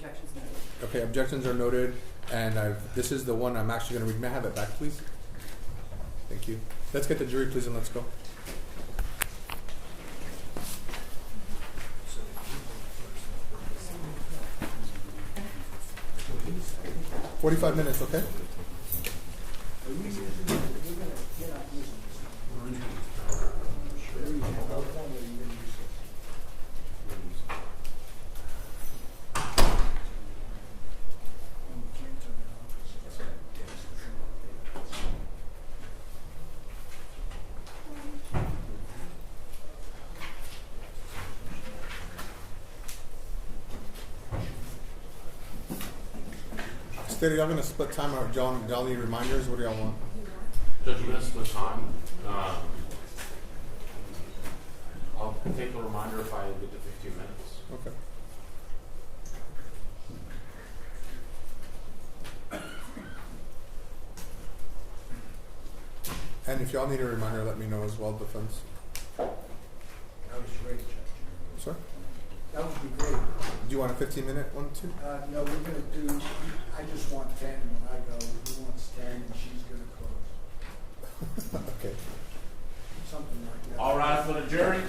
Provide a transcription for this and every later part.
objections noted. Okay, objections are noted, and this is the one I'm actually going to read. May I have it back, please? Thank you. Let's get the jury, please, and let's go. "45 minutes, okay?" Steady, y'all gonna split time, or y'all need reminders? What do y'all want? Judge, you're gonna split time. I'll take a reminder if I get to 15 minutes. Okay. And if y'all need a reminder, let me know as well, defense. That was great, Judge. Sorry? That would be great. Do you want a 15-minute one, too? No, we're going to do, I just want 10 when I go. He wants 10 and she's going to close. Okay. Something like that. All rise for the jury.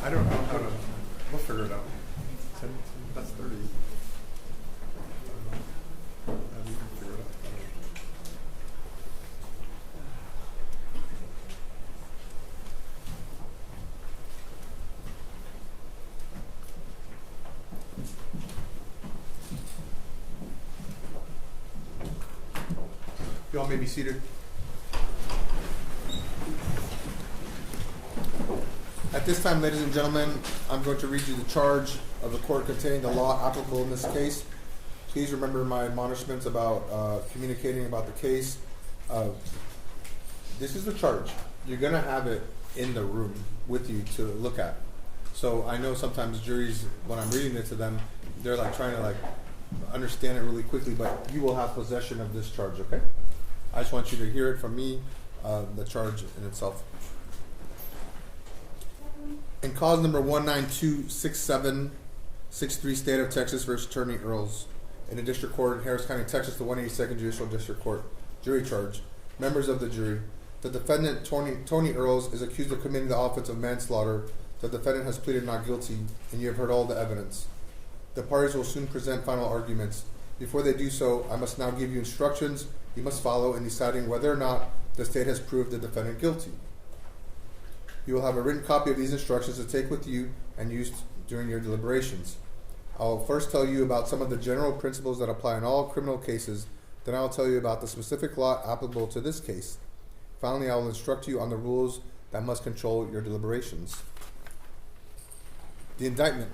I don't know how to. We'll figure it out. 10, that's 30. I don't know. How do you figure it out? Y'all may be seated. At this time, ladies and gentlemen, I'm going to read you the charge of the court containing the law applicable in this case. Please remember my admonishments about communicating about the case. This is the charge. You're going to have it in the room with you to look at. So I know sometimes juries, when I'm reading it to them, they're like trying to like understand it really quickly, but you will have possession of this charge, okay? I just want you to hear it from me, the charge in itself. In cause number 1926763, State of Texas versus Attorney Earls, in the District Court in Harris County, Texas, the 182nd Judicial District Court. Jury charge. Members of the jury. The defendant, Tony Earls, is accused of committing the offense of manslaughter. The defendant has pleaded not guilty, and you have heard all the evidence. The parties will soon present final arguments. Before they do so, I must now give you instructions you must follow in deciding whether or not the state has proved the defendant guilty. You will have a written copy of these instructions to take with you and use during your deliberations. I will first tell you about some of the general principles that apply in all criminal cases. Then I will tell you about the specific law applicable to this case. Finally, I will instruct you on the rules that must control your deliberations. The indictment.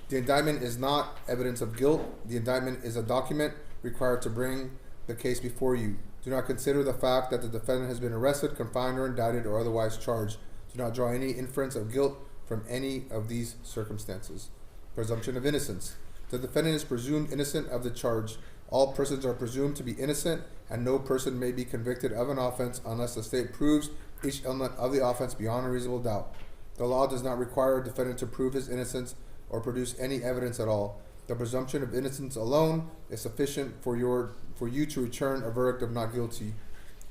The indictment is not evidence of guilt. The indictment is a document required to bring the case before you. Do not consider the fact that the defendant has been arrested, confined, or indicted, or otherwise charged. Do not draw any inference of guilt from any of these circumstances. Presumption of innocence. The defendant is presumed innocent of the charge. All persons are presumed to be innocent, and no person may be convicted of an offense unless the state proves each element of the offense beyond a reasonable doubt. The law does not require a defendant to prove his innocence or produce any evidence at all. The presumption of innocence alone is sufficient for you to return a verdict of not guilty.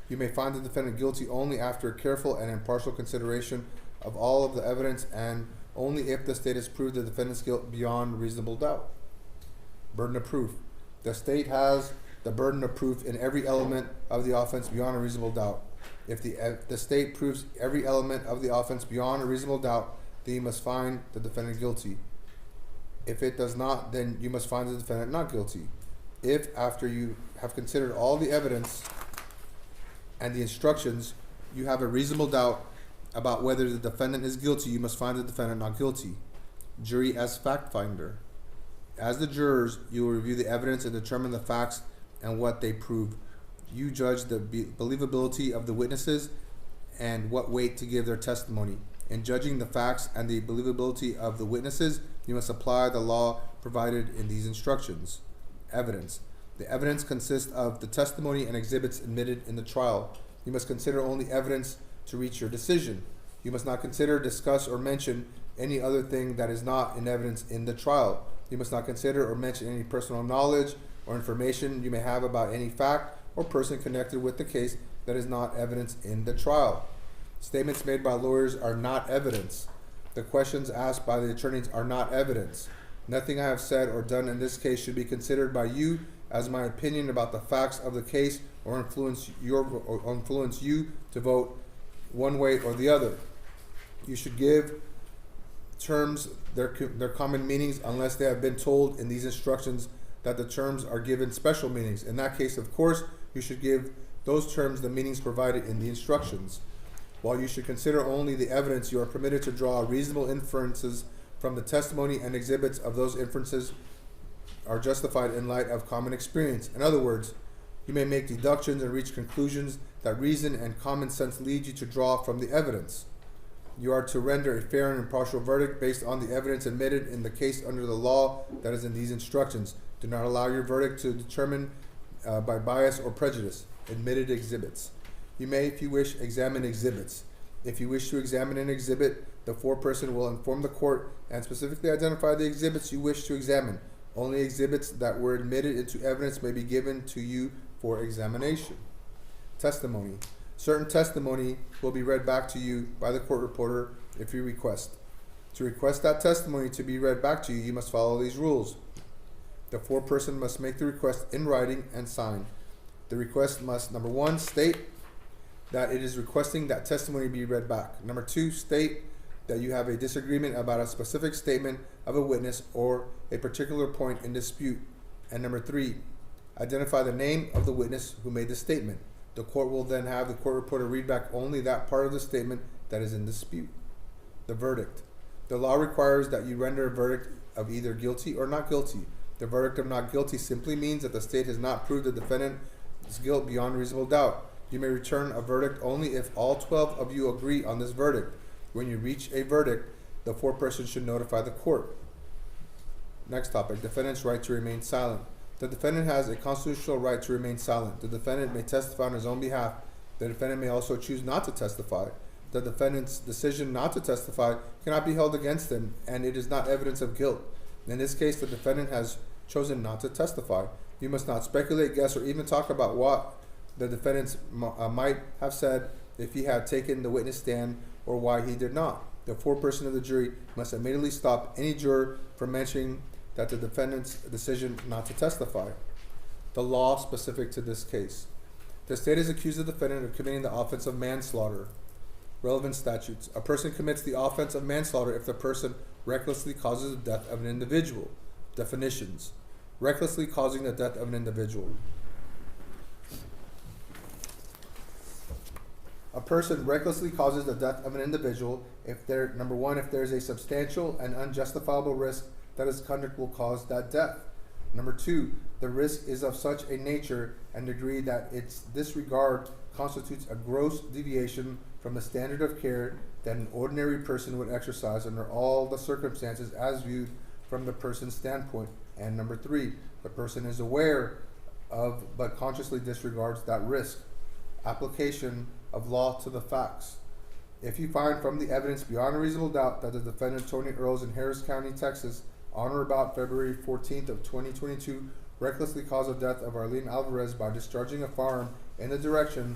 You may find the defendant guilty only after careful and impartial consideration of all of the evidence, and only if the state has proved the defendant's guilt beyond reasonable doubt. Burden of proof. The state has the burden of proof in every element of the offense beyond a reasonable doubt. If the state proves every element of the offense beyond a reasonable doubt, then you must find the defendant guilty. If it does not, then you must find the defendant not guilty. If, after you have considered all the evidence and the instructions, you have a reasonable doubt about whether the defendant is guilty, you must find the defendant not guilty. Jury as fact finder. As the jurors, you will review the evidence and determine the facts and what they prove. You judge the believability of the witnesses and what weight to give their testimony. In judging the facts and the believability of the witnesses, you must apply the law provided in these instructions. Evidence. The evidence consists of the testimony and exhibits admitted in the trial. You must consider only evidence to reach your decision. You must not consider, discuss, or mention any other thing that is not in evidence in the trial. You must not consider or mention any personal knowledge or information you may have about any fact or person connected with the case that is not evidence in the trial. Statements made by lawyers are not evidence. The questions asked by the attorneys are not evidence. Nothing I have said or done in this case should be considered by you as my opinion about the facts of the case or influence you to vote one way or the other. You should give terms their common meanings unless they have been told in these instructions that the terms are given special meanings. In that case, of course, you should give those terms the meanings provided in the instructions. While you should consider only the evidence, you are permitted to draw reasonable inferences from the testimony and exhibits of those inferences are justified in light of common experience. In other words, you may make deductions and reach conclusions that reason and common sense lead you to draw from the evidence. You are to render a fair and impartial verdict based on the evidence admitted in the case under the law that is in these instructions. Do not allow your verdict to determine by bias or prejudice. Admitted exhibits. You may, if you wish, examine exhibits. If you wish to examine an exhibit, the foreperson will inform the court and specifically identify the exhibits you wish to examine. Only exhibits that were admitted into evidence may be given to you for examination. Testimony. Certain testimony will be read back to you by the court reporter if you request. To request that testimony to be read back to you, you must follow these rules. The foreperson must make the request in writing and sign. The request must, number one, state that it is requesting that testimony be read back. Number two, state that you have a disagreement about a specific statement of a witness or a particular point in dispute. And number three, identify the name of the witness who made the statement. The court will then have the court reporter read back only that part of the statement that is in dispute. The verdict. The law requires that you render a verdict of either guilty or not guilty. The verdict of not guilty simply means that the state has not proved the defendant's guilt beyond reasonable doubt. You may return a verdict only if all 12 of you agree on this verdict. When you reach a verdict, the foreperson should notify the court. Next topic, defendant's right to remain silent. The defendant has a constitutional right to remain silent. The defendant may testify on his own behalf. The defendant may also choose not to testify. The defendant's decision not to testify cannot be held against him, and it is not evidence of guilt. In this case, the defendant has chosen not to testify. You must not speculate, guess, or even talk about what the defendant might have said if he had taken the witness stand or why he did not. The foreperson of the jury must immediately stop any juror from mentioning that the defendant's decision not to testify. The law specific to this case. The state has accused the defendant of committing the offense of manslaughter. Relevant statutes. A person commits the offense of manslaughter if the person recklessly causes the death of an individual. Definitions. Recklessly causing the death of an individual. A person recklessly causes the death of an individual if there, number one, if there is a substantial and unjustifiable risk that his conduct will cause that death. Number two, the risk is of such a nature and degree that its disregard constitutes a gross deviation from the standard of care that an ordinary person would exercise under all the circumstances as viewed from the person's standpoint. And number three, the person is aware of but consciously disregards that risk. Application of law to the facts. If you find from the evidence beyond a reasonable doubt that the defendant, Tony Earls, in Harris County, Texas, on or about February 14th of 2022, recklessly caused the death of Arlene Alvarez by discharging a firearm in the direction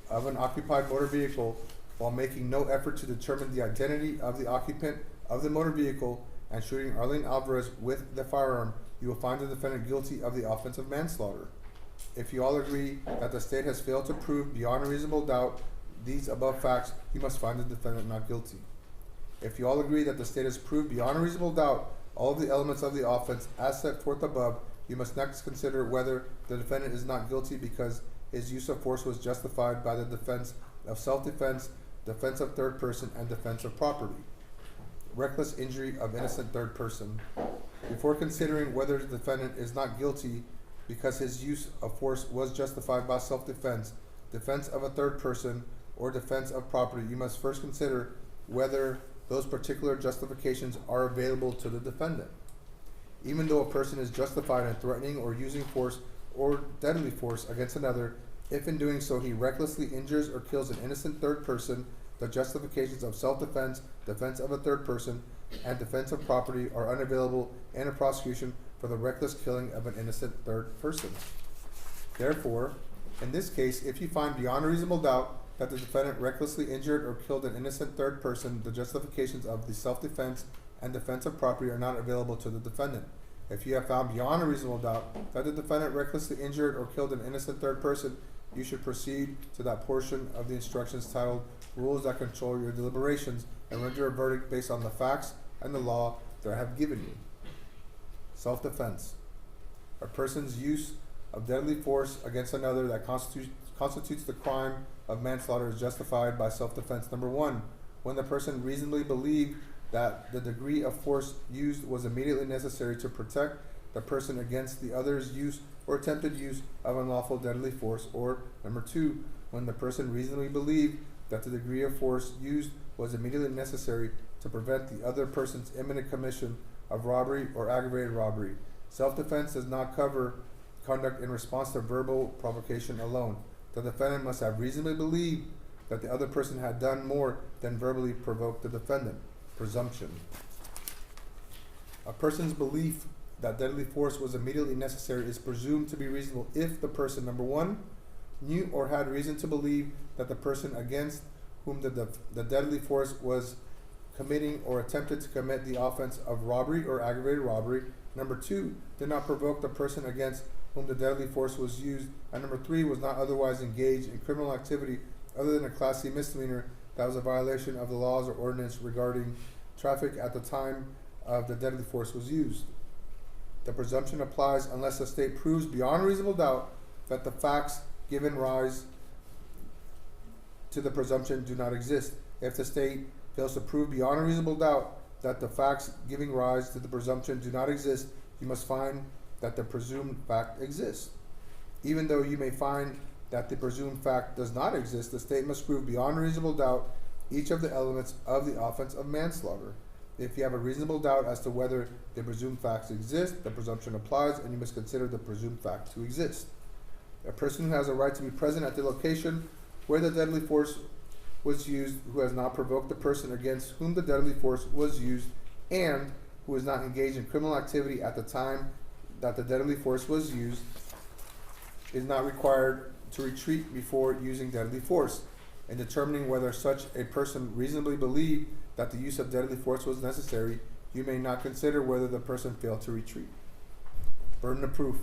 of an occupied motor vehicle while making no effort to determine the identity of the occupant of the motor vehicle and shooting Arlene Alvarez with the firearm, you will find the defendant guilty of the offense of manslaughter. If you all agree that the state has failed to prove beyond a reasonable doubt these above facts, you must find the defendant not guilty. If you all agree that the state has proved beyond a reasonable doubt all of the elements of the offense as set forth above, you must next consider whether the defendant is not guilty because his use of force was justified by the defense of self-defense, defense of third person, and defense of property. Reckless injury of innocent third person. Before considering whether the defendant is not guilty because his use of force was justified by self-defense, defense of a third person, or defense of property, you must first consider whether those particular justifications are available to the defendant. Even though a person is justified in threatening or using force or deadly force against another, if in doing so he recklessly injures or kills an innocent third person, the justifications of self-defense, defense of a third person, and defense of property are unavailable in a prosecution for the reckless killing of an innocent third person. Therefore, in this case, if you find beyond a reasonable doubt that the defendant recklessly injured or killed an innocent third person, the justifications of the self-defense and defense of property are not available to the defendant. If you have found beyond a reasonable doubt that the defendant recklessly injured or killed an innocent third person, you should proceed to that portion of the instructions titled Rules That Control Your Deliberations and render a verdict based on the facts and the law that I have given you. Self-defense. A person's use of deadly force against another that constitutes the crime of manslaughter is justified by self-defense. Number one, when the person reasonably believed that the degree of force used was immediately necessary to protect the person against the other's use or attempted use of unlawful deadly force, or number two, when the person reasonably believed that the degree of force used was immediately necessary to prevent the other person's imminent commission of robbery or aggravated robbery. Self-defense does not cover conduct in response to verbal provocation alone. The defendant must have reasonably believed that the other person had done more than verbally provoke the defendant. Presumption. A person's belief that deadly force was immediately necessary is presumed to be reasonable if the person, number one, knew or had reason to believe that the person against whom the deadly force was committing or attempted to commit the offense of robbery or aggravated robbery, number two, did not provoke the person against whom the deadly force was used, and number three, was not otherwise engaged in criminal activity other than a Class C misdemeanor that was a violation of the laws or ordinance regarding traffic at the time of the deadly force was used. The presumption applies unless the state proves beyond reasonable doubt that the facts giving rise to the presumption do not exist. If the state fails to prove beyond a reasonable doubt that the facts giving rise to the presumption do not exist, you must find that the presumed fact exists. Even though you may find that the presumed fact does not exist, the state must prove beyond a reasonable doubt each of the elements of the offense of manslaughter. If you have a reasonable doubt as to whether the presumed facts exist, the presumption applies, and you must consider the presumed fact to exist. A person who has a right to be present at the location where the deadly force was used, who has not provoked the person against whom the deadly force was used, and who is not engaged in criminal activity at the time that the deadly force was used, is not required to retreat before using deadly force. In determining whether such a person reasonably believed that the use of deadly force was necessary, you may not consider whether the person failed to retreat. Burden of proof.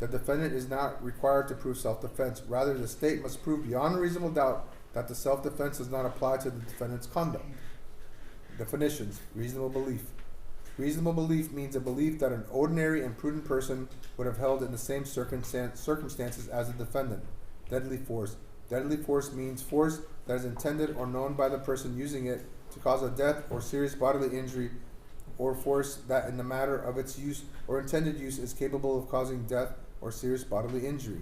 The defendant is not required to prove self-defense. Rather, the state must prove beyond a reasonable doubt that the self-defense does not apply to the defendant's conduct. Definitions. Reasonable belief. Reasonable belief means a belief that an ordinary and prudent person would have held in the same circumstances as the defendant. Deadly force. Deadly force means force that is intended or known by the person using it to cause a death or serious bodily injury, or force that in the matter of its use or intended use is capable of causing death or serious bodily injury.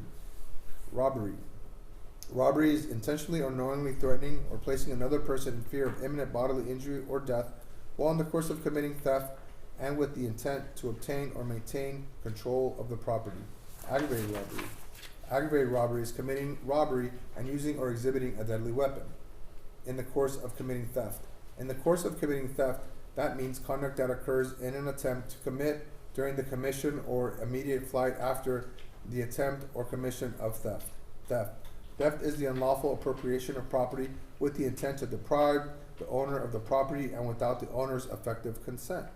Robbery. Robbery is intentionally or knowingly threatening or placing another person in fear of imminent bodily injury or death while in the course of committing theft and with the intent to obtain or maintain control of the property. Aggravated robbery. Aggravated robbery is committing robbery and using or exhibiting a deadly weapon in the course of committing theft. In the course of committing theft, that means conduct that occurs in an attempt to commit during the commission or immediate flight after the attempt or commission of theft. Theft is the unlawful appropriation of property with the intent to deprive the owner of the property and without the owner's effective consent.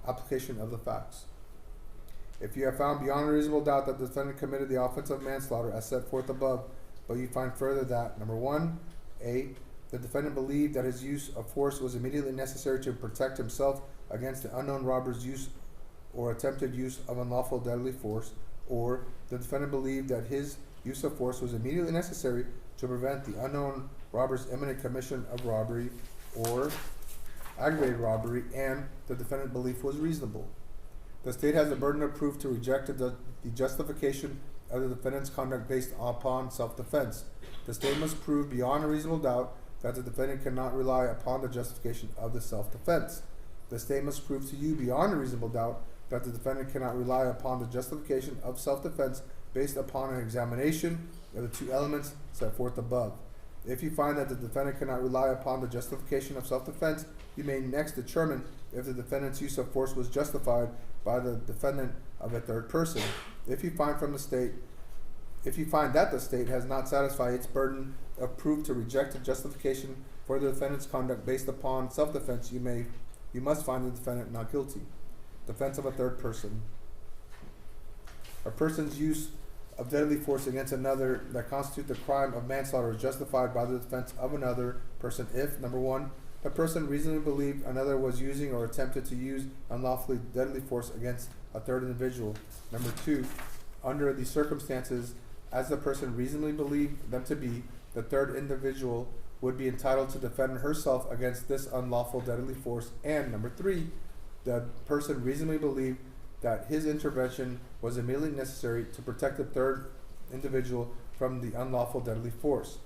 Application of the facts. If you have found beyond a reasonable doubt that the defendant committed the offense of manslaughter as set forth above, but you find further that, number one, A, the defendant believed that his use of force was immediately necessary to protect himself against the unknown robber's use or attempted use of unlawful deadly force, or the defendant believed that his use of force was immediately necessary to prevent the unknown robber's imminent commission of robbery or aggravated robbery, and the defendant's belief was reasonable. The state has the burden of proof to reject the justification of the defendant's conduct based upon self-defense. The state must prove beyond a reasonable doubt that the defendant cannot rely upon the justification of the self-defense. The state must prove to you beyond a reasonable doubt that the defendant cannot rely upon the justification of self-defense based upon an examination of the two elements set forth above. If you find that the defendant cannot rely upon the justification of self-defense, you may next determine if the defendant's use of force was justified by the defendant of a third person. If you find that the state has not satisfied its burden of proof to reject a justification for the defendant's conduct based upon self-defense, you must find the defendant not guilty. Defense of a third person. A person's use of deadly force against another that constitutes the crime of manslaughter is justified by the defense of another person if, number one, the person reasonably believed another was using or attempted to use unlawfully deadly force against a third individual. Number two, under the circumstances as the person reasonably believed them to be, the third individual would be entitled to defend herself against this unlawful deadly force. And number three, the person reasonably believed that his intervention was immediately necessary to protect the third individual from the unlawful deadly force.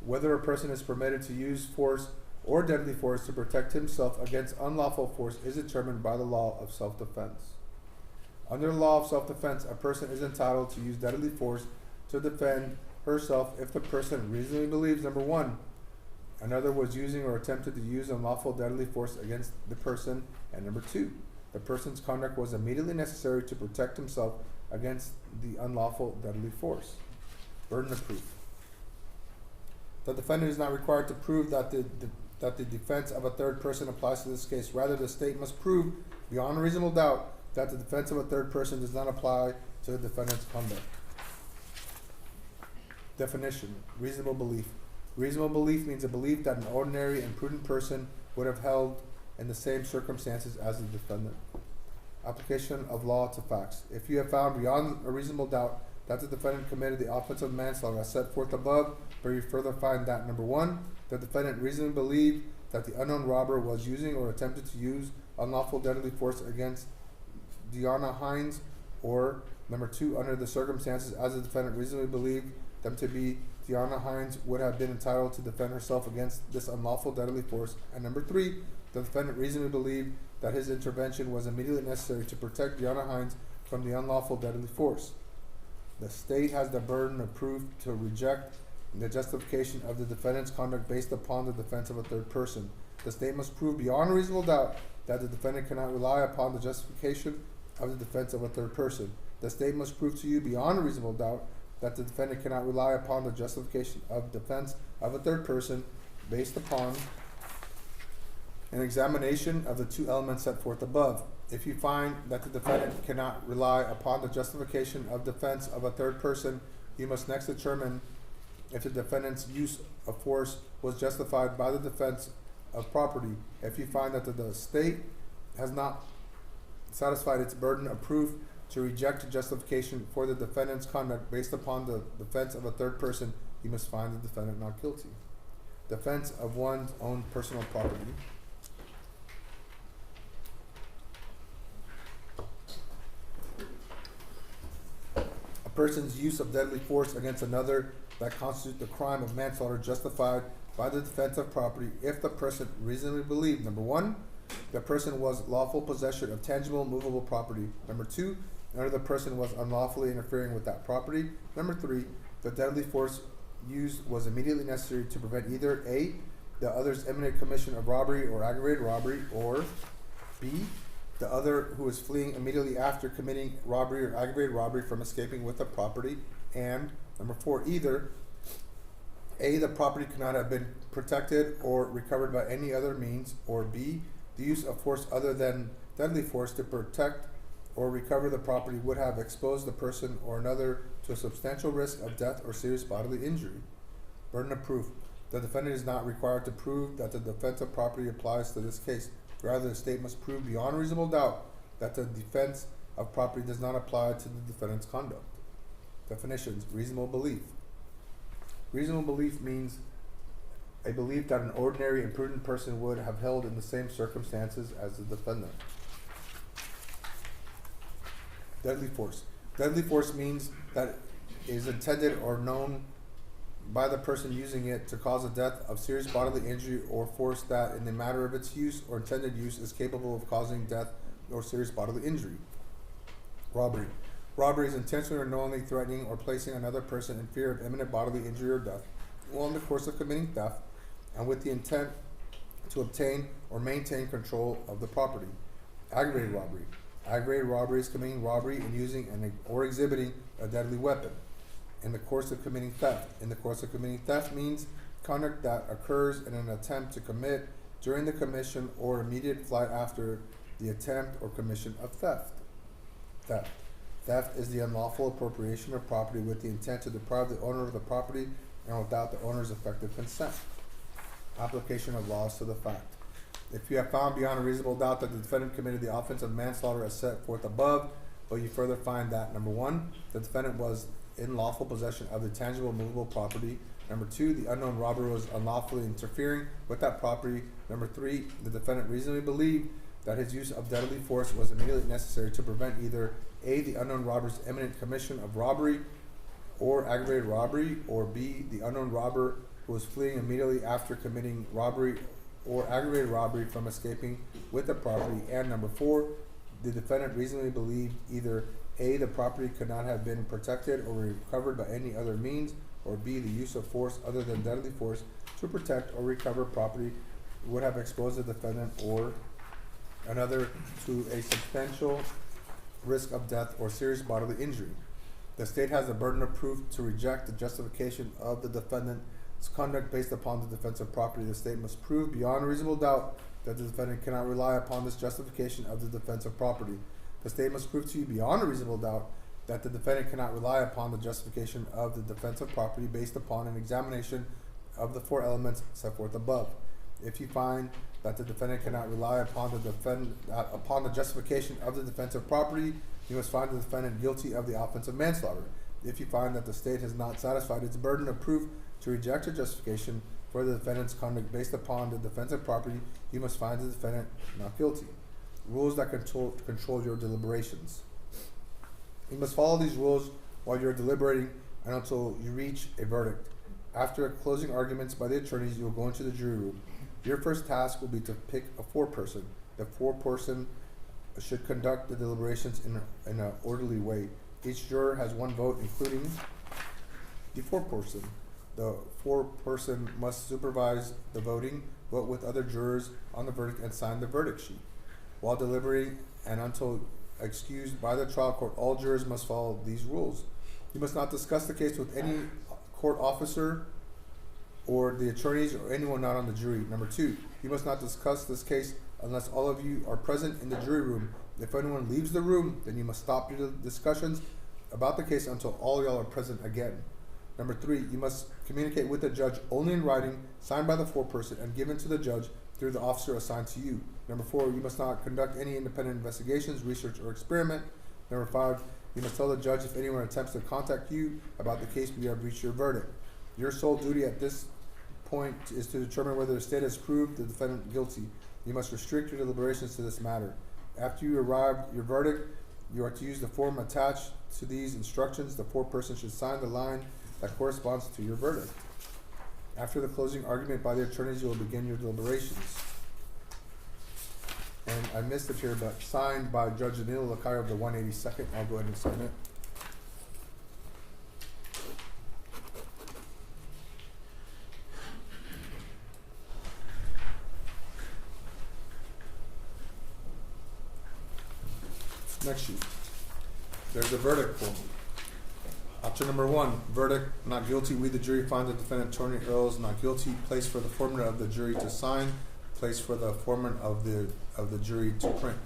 Whether a person is permitted to use force or deadly force to protect himself against unlawful force is determined by the law of self-defense. Under the law of self-defense, a person is entitled to use deadly force to defend herself if the person reasonably believes, number one, another was using or attempted to use unlawful deadly force against the person, and number two, the person's conduct was immediately necessary to protect himself against the unlawful deadly force. Burden of proof. The defendant is not required to prove that the defense of a third person applies to this case. Rather, the state must prove beyond a reasonable doubt that the defense of a third person does not apply to the defendant's conduct. Definition. Reasonable belief. Reasonable belief means a belief that an ordinary and prudent person would have held in the same circumstances as the defendant. Application of law to facts. If you have found beyond a reasonable doubt that the defendant committed the offense of manslaughter as set forth above, but you further find that, number one, the defendant reasonably believed that the unknown robber was using or attempted to use unlawful deadly force against Deanna Hines, or number two, under the circumstances as the defendant reasonably believed them to be, Deanna Hines would have been entitled to defend herself against this unlawful deadly force, and number three, the defendant reasonably believed that his intervention was immediately necessary to protect Deanna Hines from the unlawful deadly force. The state has the burden of proof to reject the justification of the defendant's conduct based upon the defense of a third person. The state must prove beyond a reasonable doubt that the defendant cannot rely upon the justification of the defense of a third person. The state must prove to you beyond a reasonable doubt that the defendant cannot rely upon the justification of defense of a third person based upon an examination of the two elements set forth above. If you find that the defendant cannot rely upon the justification of defense of a third person, you must next determine if the defendant's use of force was justified by the defense of property. If you find that the state has not satisfied its burden of proof to reject justification for the defendant's conduct based upon the defense of a third person, you must find the defendant not guilty. Defense of one's own personal property. A person's use of deadly force against another that constitutes the crime of manslaughter justified by the defense of property if the person reasonably believed, number one, the person was lawful possessor of tangible, movable property. Number two, another the person was unlawfully interfering with that property. Number three, the deadly force used was immediately necessary to prevent either A, the other's imminent commission of robbery or aggravated robbery, or B, the other who was fleeing immediately after committing robbery or aggravated robbery from escaping with the property, and number four, either A, the property could not have been protected or recovered by any other means, or B, the use of force other than deadly force to protect or recover the property would have exposed the person or another to a substantial risk of death or serious bodily injury. Burden of proof. The defendant is not required to prove that the defense of property applies to this case. Rather, the state must prove beyond reasonable doubt that the defense of property does not apply to the defendant's conduct. Definitions. Reasonable belief. Reasonable belief means a belief that an ordinary and prudent person would have held in the same circumstances as the defendant. Deadly force. Deadly force means that it is intended or known by the person using it to cause the death of serious bodily injury, or force that in the matter of its use or intended use is capable of causing death or serious bodily injury. Robbery. Robbery is intentionally or knowingly threatening or placing another person in fear of imminent bodily injury or death while in the course of committing theft, and with the intent to obtain or maintain control of the property. Aggravated robbery. Aggravated robbery is committing robbery and using or exhibiting a deadly weapon. In the course of committing theft. In the course of committing theft means conduct that occurs in an attempt to commit during the commission or immediate flight after the attempt or commission of theft. Theft. Theft is the unlawful appropriation of property with the intent to deprive the owner of the property and without the owner's effective consent. Application of laws to the fact. If you have found beyond a reasonable doubt that the defendant committed the offense of manslaughter as set forth above, but you further find that, number one, the defendant was in lawful possession of the tangible movable property. Number two, the unknown robber was unlawfully interfering with that property. Number three, the defendant reasonably believed that his use of deadly force was immediately necessary to prevent either A, the unknown robber's imminent commission of robbery or aggravated robbery, or B, the unknown robber who was fleeing immediately after committing robbery or aggravated robbery from escaping with the property. And number four, the defendant reasonably believed either A, the property could not have been protected or recovered by any other means, or B, the use of force other than deadly force to protect or recover property would have exposed the defendant or another to a substantial risk of death or serious bodily injury. The state has the burden of proof to reject the justification of the defendant's conduct based upon the defense of property. The state must prove beyond a reasonable doubt that the defendant cannot rely upon this justification of the defense of property. The state must prove to you beyond a reasonable doubt that the defendant cannot rely upon the justification of the defense of property based upon an examination of the four elements set forth above. If you find that the defendant cannot rely upon the justification of the defense of property, you must find the defendant guilty of the offense of manslaughter. If you find that the state has not satisfied its burden of proof to reject a justification for the defendant's conduct based upon the defense of property, you must find the defendant not guilty. Rules that control your deliberations. You must follow these rules while you're deliberating and until you reach a verdict. After closing arguments by the attorneys, you will go into the jury room. Your first task will be to pick a foreperson. The foreperson should conduct the deliberations in an orderly way. Each juror has one vote, including the foreperson. The foreperson must supervise the voting, vote with other jurors on the verdict, and sign the verdict sheet. While deliberating and until excused by the trial court, all jurors must follow these rules. You must not discuss the case with any court officer or the attorneys or anyone not on the jury. Number two, you must not discuss this case unless all of you are present in the jury room. If anyone leaves the room, then you must stop your discussions about the case until all y'all are present again. Number three, you must communicate with the judge only in writing, signed by the foreperson, and given to the judge through the officer assigned to you. Number four, you must not conduct any independent investigations, research, or experiment. Number five, you must tell the judge if anyone attempts to contact you about the case when you have reached your verdict. Your sole duty at this point is to determine whether the state has proved the defendant guilty. You must restrict your deliberations to this matter. After you arrive at your verdict, you are to use the form attached to these instructions. The foreperson should sign the line that corresponds to your verdict. After the closing argument by the attorneys, you will begin your deliberations. And I missed it here, but signed by Judge Anil Lakai of the 182nd. I'll go ahead and sign it. Next sheet. There's the verdict form. Option number one, verdict, not guilty. We, the jury, find the defendant, Tony Earls, not guilty. Place for the foreman of the jury to sign. Place for the foreman of the jury to print.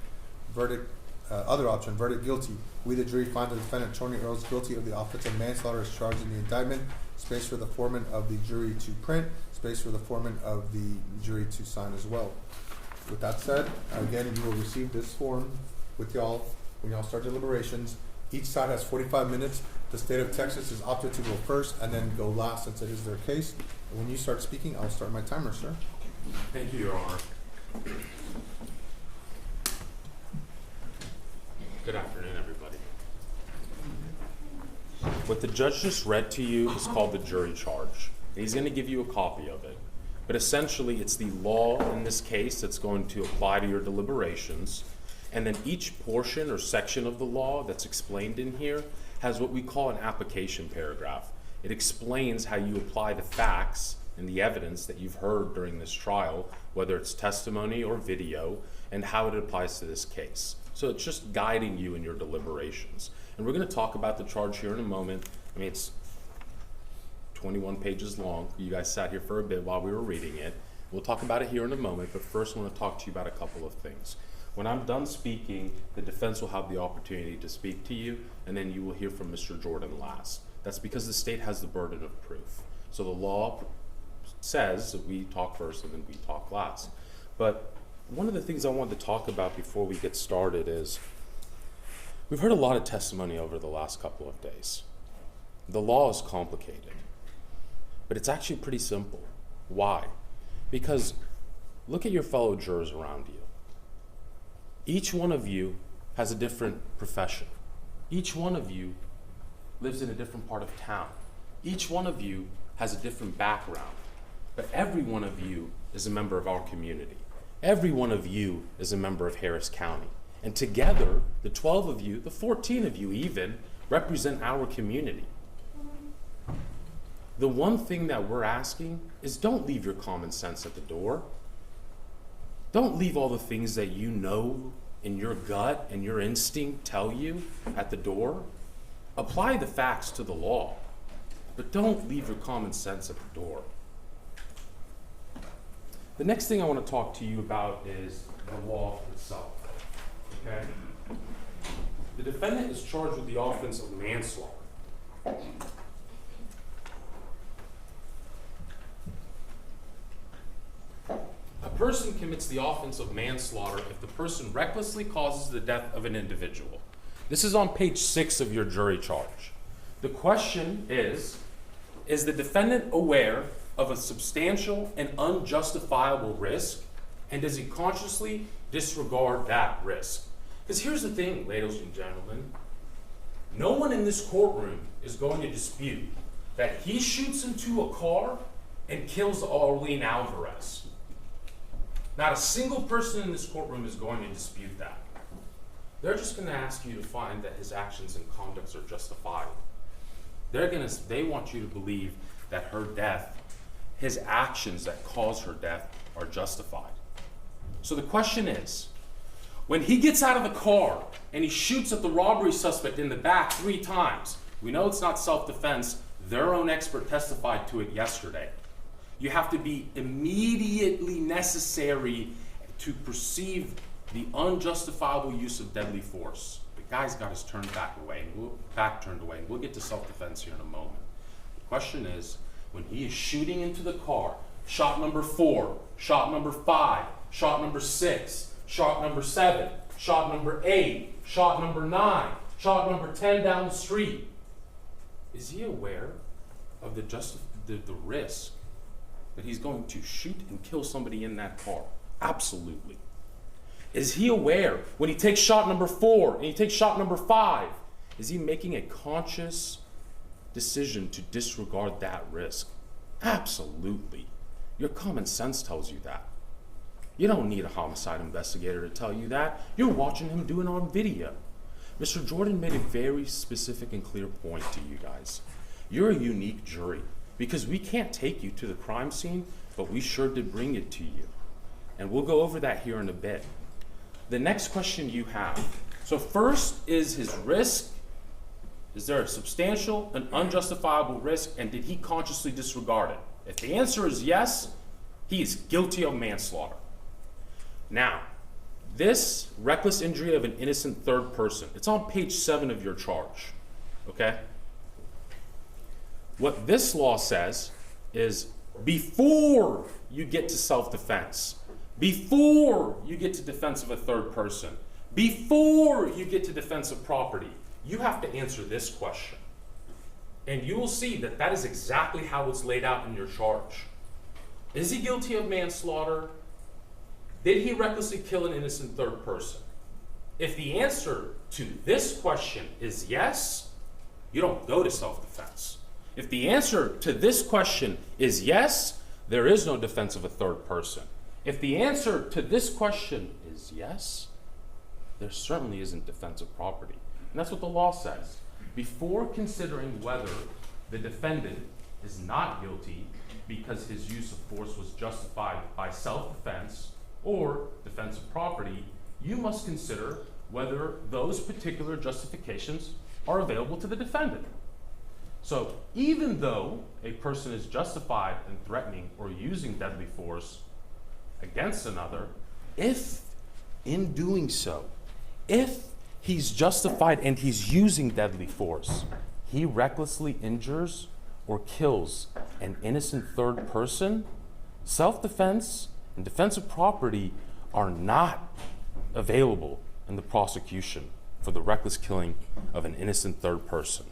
Verdict, other option, verdict, guilty. We, the jury, find the defendant, Tony Earls, guilty of the offense of manslaughter as charged in the indictment. Space for the foreman of the jury to print. Space for the foreman of the jury to sign as well. With that said, again, you will receive this form with y'all when y'all start deliberations. Each side has 45 minutes. The state of Texas is opted to go first and then go last since it is their case. And when you start speaking, I'll start my timer, sir. Thank you, Your Honor. Good afternoon, everybody. What the judge just read to you is called the jury charge. He's going to give you a copy of it. But essentially, it's the law in this case that's going to apply to your deliberations. And then each portion or section of the law that's explained in here has what we call an application paragraph. It explains how you apply the facts and the evidence that you've heard during this trial, whether it's testimony or video, and how it applies to this case. So it's just guiding you in your deliberations. And we're going to talk about the charge here in a moment. I mean, it's 21 pages long. You guys sat here for a bit while we were reading it. We'll talk about it here in a moment, but first I want to talk to you about a couple of things. When I'm done speaking, the defense will have the opportunity to speak to you, and then you will hear from Mr. Jordan last. That's because the state has the burden of proof. So the law says that we talk first and then we talk last. But one of the things I wanted to talk about before we get started is we've heard a lot of testimony over the last couple of days. The law is complicated, but it's actually pretty simple. Why? Because look at your fellow jurors around you. Each one of you has a different profession. Each one of you lives in a different part of town. Each one of you has a different background. But every one of you is a member of our community. Every one of you is a member of Harris County. And together, the 12 of you, the 14 of you even, represent our community. The one thing that we're asking is don't leave your common sense at the door. Don't leave all the things that you know in your gut and your instinct tell you at the door. Apply the facts to the law, but don't leave your common sense at the door. The next thing I want to talk to you about is the law itself. Okay? The defendant is charged with the offense of manslaughter. A person commits the offense of manslaughter if the person recklessly causes the death of an individual. This is on page 6 of your jury charge. The question is the defendant aware of a substantial and unjustifiable risk, and does he consciously disregard that risk? Because here's the thing, ladies and gentlemen, no one in this courtroom is going to dispute that he shoots into a car and kills Arlene Alvarez. Not a single person in this courtroom is going to dispute that. They're just going to ask you to find that his actions and conducts are justifiable. They want you to believe that her death, his actions that caused her death, are justified. So the question is, when he gets out of the car and he shoots at the robbery suspect in the back 3 times, we know it's not self-defense. Their own expert testified to it yesterday. You have to be immediately necessary to perceive the unjustifiable use of deadly force. The guy's got his back turned away. We'll get to self-defense here in a moment. The question is, when he is shooting into the car, shot number 4, shot number 5, shot number 6, shot number 7, shot number 8, shot number 9, shot number 10 down the street, is he aware of the risk that he's going to shoot and kill somebody in that car? Absolutely. Is he aware when he takes shot number 4 and he takes shot number 5, is he making a conscious decision to disregard that risk? Absolutely. Your common sense tells you that. You don't need a homicide investigator to tell you that. You're watching him do it on video. Mr. Jordan made a very specific and clear point to you guys. You're a unique jury because we can't take you to the crime scene, but we sure did bring it to you. And we'll go over that here in a bit. The next question you have. So first is his risk. Is there a substantial and unjustifiable risk, and did he consciously disregard it? If the answer is yes, he is guilty of manslaughter. Now, this reckless injury of an innocent third person, it's on page 7 of your charge, okay? What this law says is before you get to self-defense, before you get to defense of a third person, before you get to defense of property, you have to answer this question. And you will see that that is exactly how it's laid out in your charge. Is he guilty of manslaughter? Did he recklessly kill an innocent third person? If the answer to this question is yes, you don't go to self-defense. If the answer to this question is yes, there is no defense of a third person. If the answer to this question is yes, there certainly isn't defense of property. And that's what the law says. Before considering whether the defendant is not guilty because his use of force was justified by self-defense or defense of property, you must consider whether those particular justifications are available to the defendant. So even though a person is justified in threatening or using deadly force against another, if in doing so, if he's justified and he's using deadly force, he recklessly injures or kills an innocent third person, self-defense and defense of property are not available in the prosecution for the reckless killing of an innocent third person.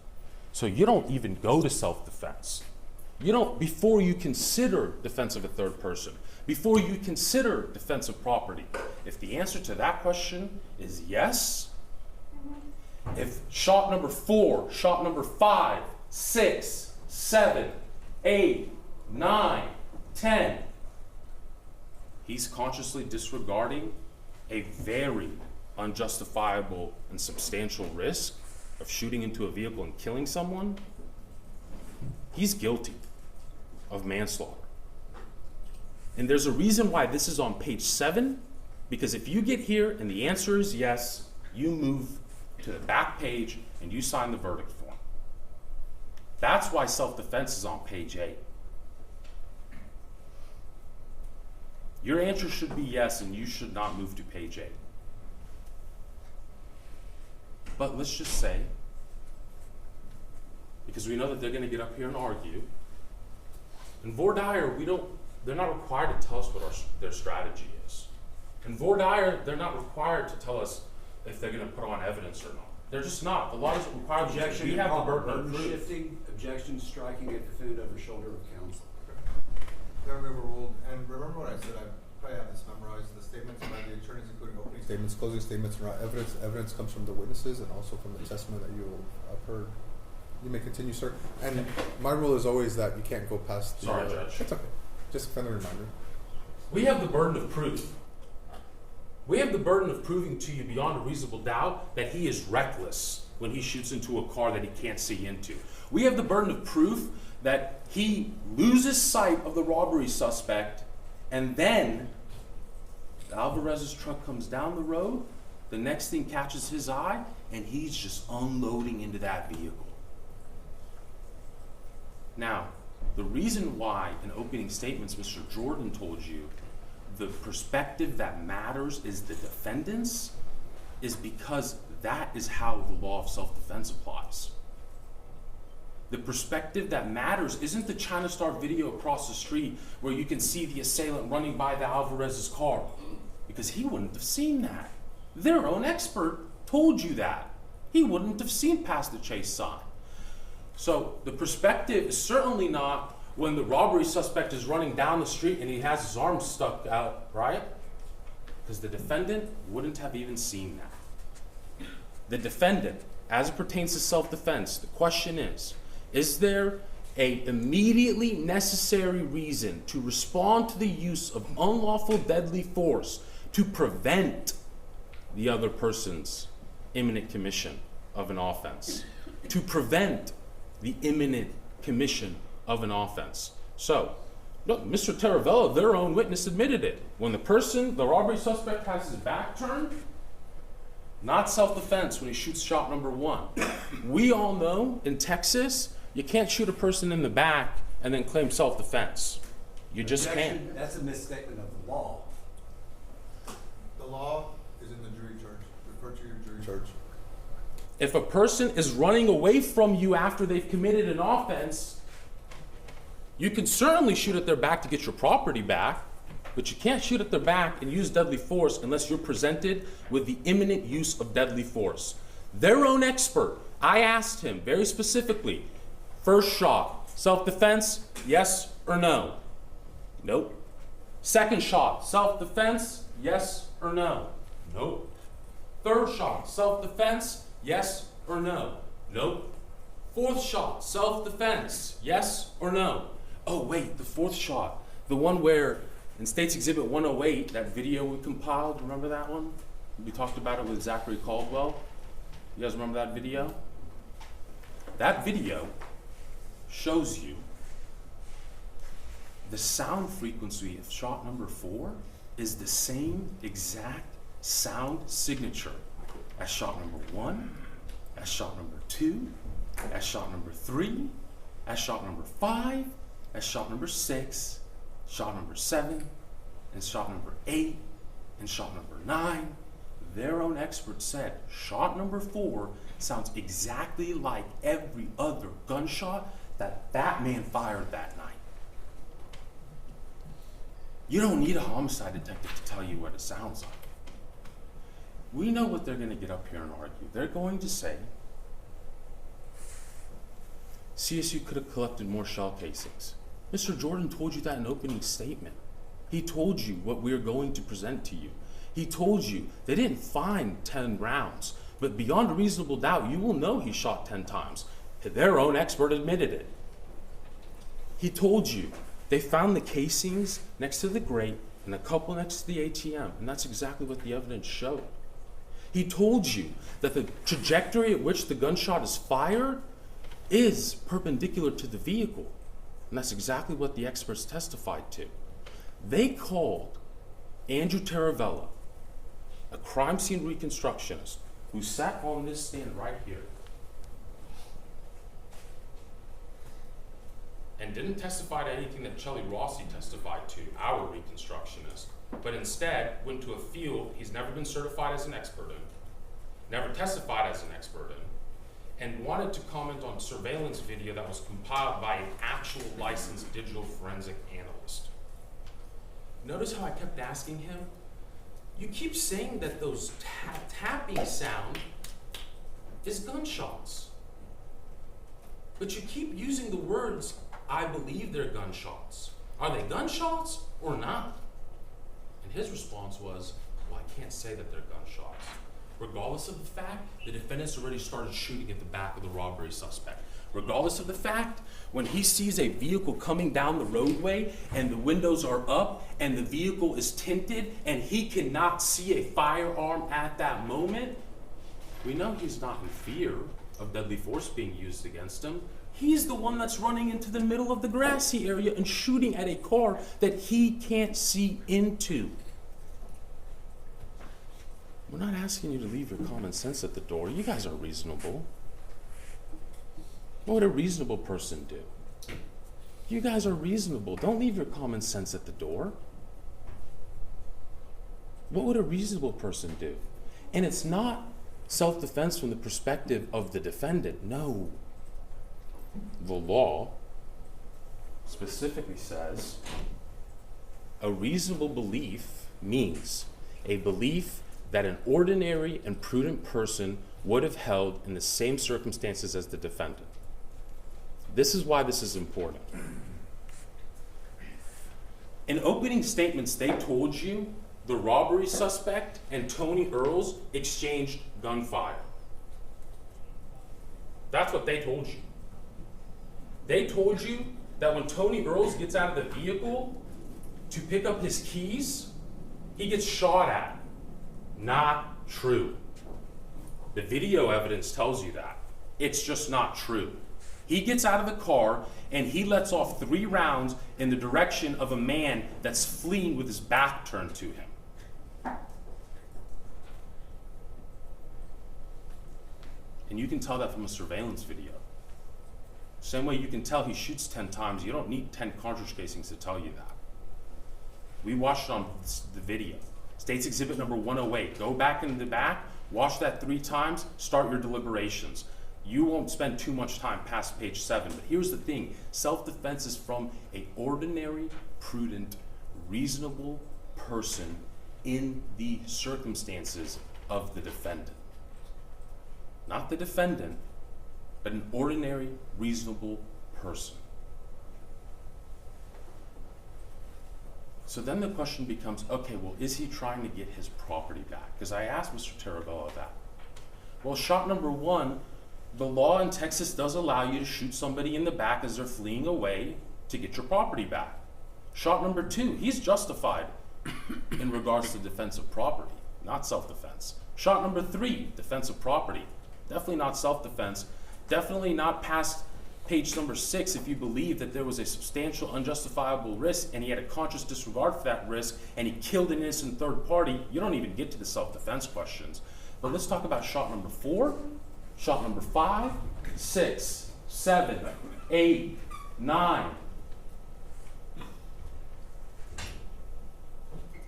So you don't even go to self-defense. You don't, before you consider defense of a third person, before you consider defense of property. If the answer to that question is yes, if shot number 4, shot number 5, 6, 7, 8, 9, 10, he's consciously disregarding a very unjustifiable and substantial risk of shooting into a vehicle and killing someone, he's guilty of manslaughter. And there's a reason why this is on page 7, because if you get here and the answer is yes, you move to the back page and you sign the verdict form. That's why self-defense is on page 8. Your answer should be yes, and you should not move to page 8. But let's just say, because we know that they're going to get up here and argue, in voir dire, they're not required to tell us what their strategy is. In voir dire, they're not required to tell us if they're going to put on evidence or not. They're just not. The law doesn't require them to. Objection, We have the burden of proof. shifting, objection, striking at defendant over shoulder of counsel. Then we were ruled, and remember what I said, I probably have this memorized, the statements by the attorneys, including opening statements, closing statements, are not evidence. Evidence comes from the witnesses and also from the testimony that you have heard. You may continue, sir. And my rule is always that you can't go past the... Sorry, Judge. It's okay. Just a friendly reminder. We have the burden of proof. We have the burden of proving to you beyond a reasonable doubt that he is reckless when he shoots into a car that he can't see into. We have the burden of proof that he loses sight of the robbery suspect, and then Alvarez's truck comes down the road, the next thing catches his eye, and he's just unloading into that vehicle. Now, the reason why in opening statements Mr. Jordan told you the perspective that matters is the defendant's is because that is how the law of self-defense applies. The perspective that matters isn't the China Star video across the street where you can see the assailant running by the Alvarez's car, because he wouldn't have seen that. Their own expert told you that. He wouldn't have seen past the chase sign. So the perspective is certainly not when the robbery suspect is running down the street and he has his arms stuck out, right? Because the defendant wouldn't have even seen that. The defendant, as it pertains to self-defense, the question is there a immediately necessary reason to respond to the use of unlawful deadly force to prevent the other person's imminent commission of an offense? To prevent the imminent commission of an offense. So, look, Mr. Taravella, their own witness, admitted it. When the robbery suspect has his back turned, not self-defense when he shoots shot number 1. We all know in Texas, you can't shoot a person in the back and then claim self-defense. You just Objection, can't. that's a misstatement of the law. The law is in the jury charge. Refer to your jury charge. If a person is running away from you after they've committed an offense, you can certainly shoot at their back to get your property back, but you can't shoot at their back and use deadly force unless you're presented with the imminent use of deadly force. Their own expert, I asked him very specifically, first shot, self-defense, yes or no? Nope. Second shot, self-defense, yes or no? Nope. Third shot, self-defense, yes or no? Nope. Fourth shot, self-defense, yes or no? Oh wait, the fourth shot, the one where in State's Exhibit 108, that video we compiled, remember that one? We talked about it with Zachary Caldwell. You guys remember that video? That video shows you the sound frequency of shot number 4 is the same exact sound signature as shot number 1, as shot number 2, as shot number 3, as shot number 5, as shot number 6, shot number 7, and shot number 8, and shot number 9. Their own expert said shot number 4 sounds exactly like every other gunshot that man fired that night. You don't need a homicide detective to tell you what it sounds like. We know what they're going to get up here and argue. They're going to say, CSU could have collected more shell casings. Mr. Jordan told you that in opening statement. He told you what we're going to present to you. He told you they didn't find 10 rounds, but beyond a reasonable doubt, you will know he shot 10 times. Their own expert admitted it. He told you they found the casings next to the grate and a couple next to the ATM, and that's exactly what the evidence showed. He told you that the trajectory at which the gunshot is fired is perpendicular to the vehicle, and that's exactly what the experts testified to. They called Andrew Taravella, a crime scene reconstructionist who sat on this stand right here and didn't testify to anything that Shelley Rossi testified to, our reconstructionist, but instead went to a field he's never been certified as an expert in, never testified as an expert in, and wanted to comment on surveillance video that was compiled by an actual licensed digital forensic analyst. Notice how I kept asking him, you keep saying that those tapping sound is gunshots, but you keep using the words, I believe they're gunshots. Are they gunshots or not? And his response was, well, I can't say that they're gunshots. Regardless of the fact, the defendants already started shooting at the back of the robbery suspect. Regardless of the fact, when he sees a vehicle coming down the roadway and the windows are up and the vehicle is tinted and he cannot see a firearm at that moment, we know he's not in fear of deadly force being used against him. He's the one that's running into the middle of the grassy area and shooting at a car that he can't see into. We're not asking you to leave your common sense at the door. You guys are reasonable. What would a reasonable person do? You guys are reasonable. Don't leave your common sense at the door. What would a reasonable person do? And it's not self-defense from the perspective of the defendant. No. The law specifically says a reasonable belief means a belief that an ordinary and prudent person would have held in the same circumstances as the defendant. This is why this is important. In opening statements, they told you the robbery suspect and Tony Earls exchanged gunfire. That's what they told you. They told you that when Tony Earls gets out of the vehicle to pick up his keys, he gets shot at. Not true. The video evidence tells you that. It's just not true. He gets out of the car and he lets off 3 rounds in the direction of a man that's fleeing with his back turned to him. And you can tell that from a surveillance video. Same way you can tell he shoots 10 times. You don't need 10 cartridge casings to tell you that. We watched it on the video. State's Exhibit number 108. Go back in the back, watch that 3 times, start your deliberations. You won't spend too much time past page 7. But here's the thing. Self-defense is from an ordinary, prudent, reasonable person in the circumstances of the defendant. Not the defendant, but an ordinary, reasonable person. So then the question becomes, okay, well, is he trying to get his property back? Because I asked Mr. Taravella that. Well, shot number 1, the law in Texas does allow you to shoot somebody in the back as they're fleeing away to get your property back. Shot number 2, he's justified in regards to defense of property, not self-defense. Shot number 3, defense of property. Definitely not self-defense. Definitely not past page number 6, if you believe that there was a substantial unjustifiable risk and he had a conscious disregard for that risk and he killed an innocent third party, you don't even get to the self-defense questions. But let's talk about shot number 4, shot number 5, 6, 7, 8, 9.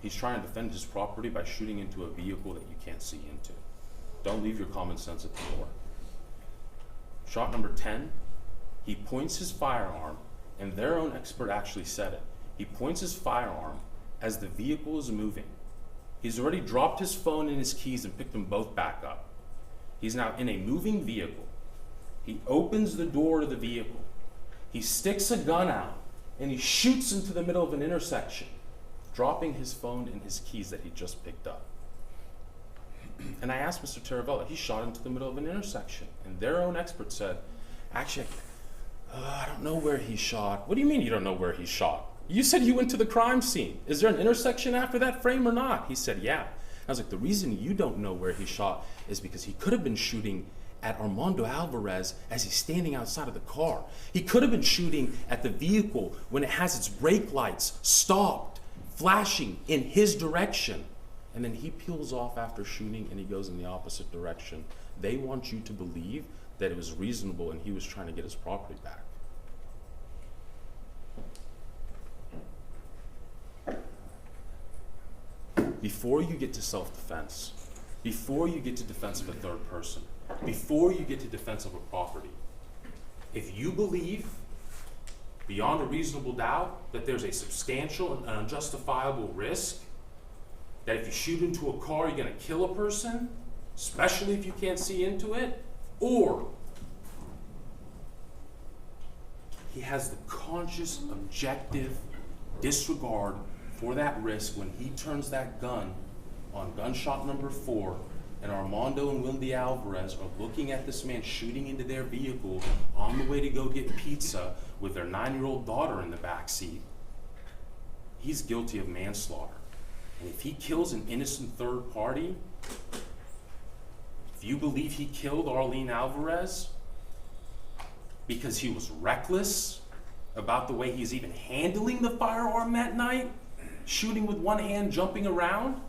He's trying to defend his property by shooting into a vehicle that you can't see into. Don't leave your common sense at the door. Shot number 10, he points his firearm, and their own expert actually said it. He points his firearm as the vehicle is moving. He's already dropped his phone and his keys and picked them both back up. He's now in a moving vehicle. He opens the door to the vehicle. He sticks a gun out, and he shoots into the middle of an intersection, dropping his phone and his keys that he just picked up. And I asked Mr. Taravella, he shot into the middle of an intersection. And their own expert said, actually, I don't know where he shot. What do you mean you don't know where he shot? You said you went to the crime scene. Is there an intersection after that frame or not? He said, yeah. I was like, the reason you don't know where he shot is because he could have been shooting at Armando Alvarez as he's standing outside of the car. He could have been shooting at the vehicle when it has its brake lights stopped, flashing in his direction. And then he peels off after shooting and he goes in the opposite direction. They want you to believe that it was reasonable and he was trying to get his property back. Before you get to self-defense, before you get to defense of a third person, before you get to defense of a property, if you believe beyond a reasonable doubt that there's a substantial and unjustifiable risk that if you shoot into a car, you're going to kill a person, especially if you can't see into it, or he has the conscious, objective disregard for that risk when he turns that gun on gunshot number 4, and Armando and Wendy Alvarez are looking at this man shooting into their vehicle on the way to go get pizza with their 9-year-old daughter in the back seat, he's guilty of manslaughter. And if he kills an innocent third party, if you believe he killed Arlene Alvarez because he was reckless about the way he's even handling the firearm that night, shooting with one hand, jumping around,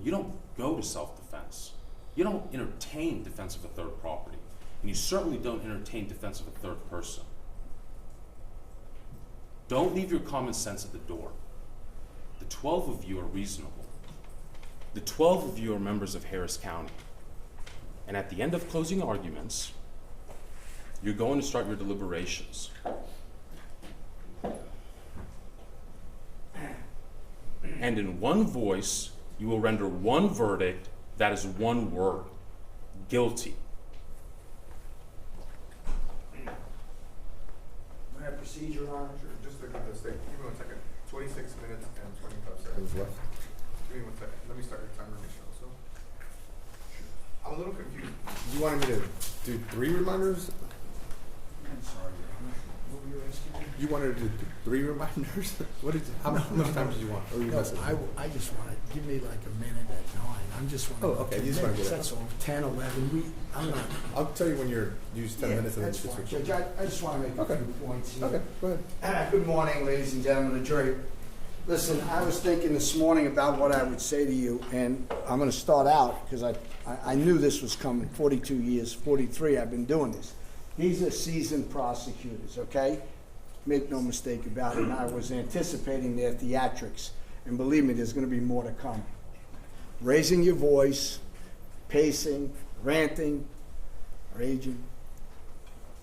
you don't go to self-defense. You don't entertain defense of a third property. And you certainly don't entertain defense of a third person. Don't leave your common sense at the door. The 12 of you are reasonable. The 12 of you are members of Harris County. And at the end of closing arguments, you're going to start your deliberations. And in one voice, you will render one verdict that is one word: guilty. May I proceed, Your Honor? Just look at this thing. Give me 1 second. 26 minutes and 25 seconds left. Give me 1 second. Let me start your timer, Michelle. So, I'm a little confused. You wanted me to do 3 reminders? I'm sorry, Your Honor. What were you asking me? You wanted to do 3 reminders? How much time did you want? Or you No, messing? I just want to, give me like a minute at 9. I'm just want to. Oh, okay, you just wanna get it. That's all, 10, 11, I'm not. I'll tell you when you're used 10 minutes and then That's just fine, switch. Judge, I just want to make Okay. a few points here. Okay, go ahead. Good morning, ladies and gentlemen of the jury. Listen, I was thinking this morning about what I would say to you, and I'm going to start out because I knew this was coming. 42 years, 43, I've been doing this. These are seasoned prosecutors, okay? Make no mistake about it. And I was anticipating their theatrics, and believe me, there's going to be more to come. Raising your voice, pacing, ranting, raging,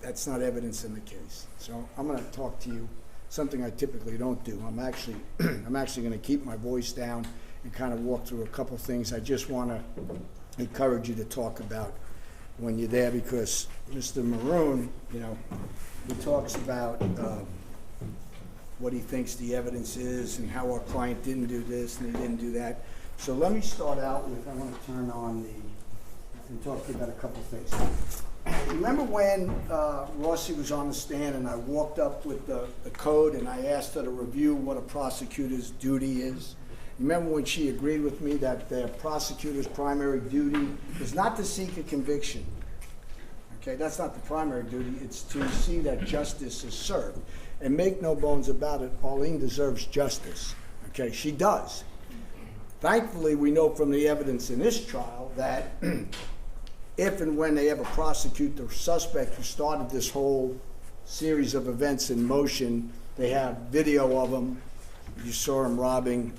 that's not evidence in the case. So I'm going to talk to you, something I typically don't do. I'm actually going to keep my voice down and kind of walk through a couple things I just want to encourage you to talk about when you're there, because Mr. Maroon, you know, he talks about what he thinks the evidence is and how our client didn't do this and he didn't do that. So let me start out with, I want to turn on and talk to you about a couple things. Remember when Rossi was on the stand and I walked up with the code and I asked her to review what a prosecutor's duty is? Remember when she agreed with me that the prosecutor's primary duty is not to seek a conviction, Okay, that's not the primary duty. It's to see that justice is served. And make no bones about it, Arlene deserves justice. Okay, she does. Thankfully, we know from the evidence in this trial that if and when they ever prosecute the suspect who started this whole series of events in motion, they have video of him. You saw him robbing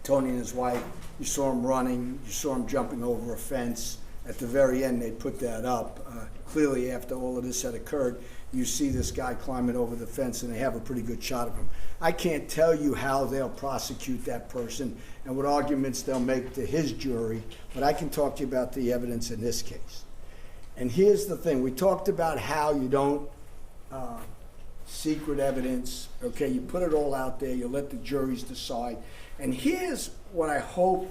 Tony and his wife. You saw him running. You saw him jumping over a fence. At the very end, they put that up. Clearly, after all of this had occurred, you see this guy climbing over the fence, and they have a pretty good shot of him. I can't tell you how they'll prosecute that person and what arguments they'll make to his jury, but I can talk to you about the evidence in this case. And here's the thing. We talked about how you don't secret evidence. Okay, you put it all out there. You let the juries decide. And here's what I hope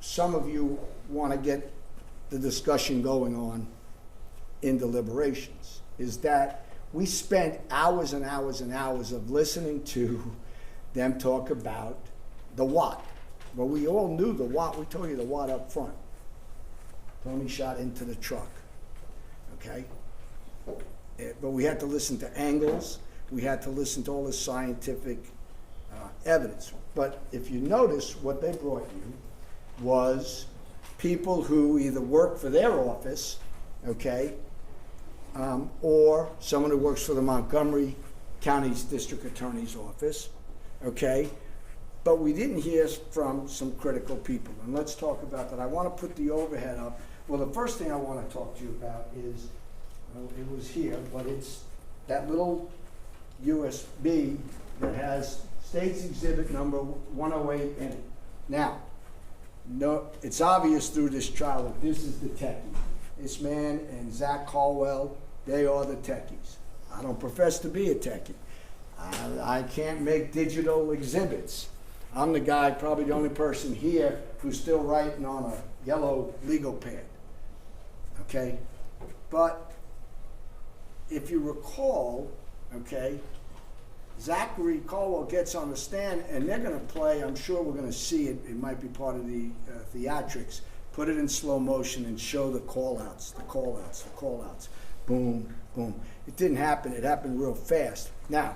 some of you want to get the discussion going on in deliberations, is that we spent hours and hours and hours of listening to them talk about the what. Well, we all knew the what. We told you the what up front. Tony shot into the truck, okay? But we had to listen to angles. We had to listen to all the scientific evidence. But if you notice, what they brought you was people who either work for their office, okay, or someone who works for the Montgomery County's District Attorney's Office, okay? But we didn't hear from some critical people, and let's talk about that. I want to put the overhead up. Well, the first thing I want to talk to you about is, well, it was here, but it's that little USB that has State's Exhibit number 108 in it. Now, no, it's obvious through this trial that this is the techie. This man and Zach Caldwell, they are the techies. I don't profess to be a techie. I can't make digital exhibits. I'm the guy, probably the only person here who's still writing on a yellow legal pad. Okay? But if you recall, okay, Zachary Caldwell gets on the stand and they're going to play, I'm sure we're going to see it, it might be part of the theatrics, put it in slow motion and show the call-outs, the call-outs, the call-outs. Boom, boom. It didn't happen. It happened real fast. Now,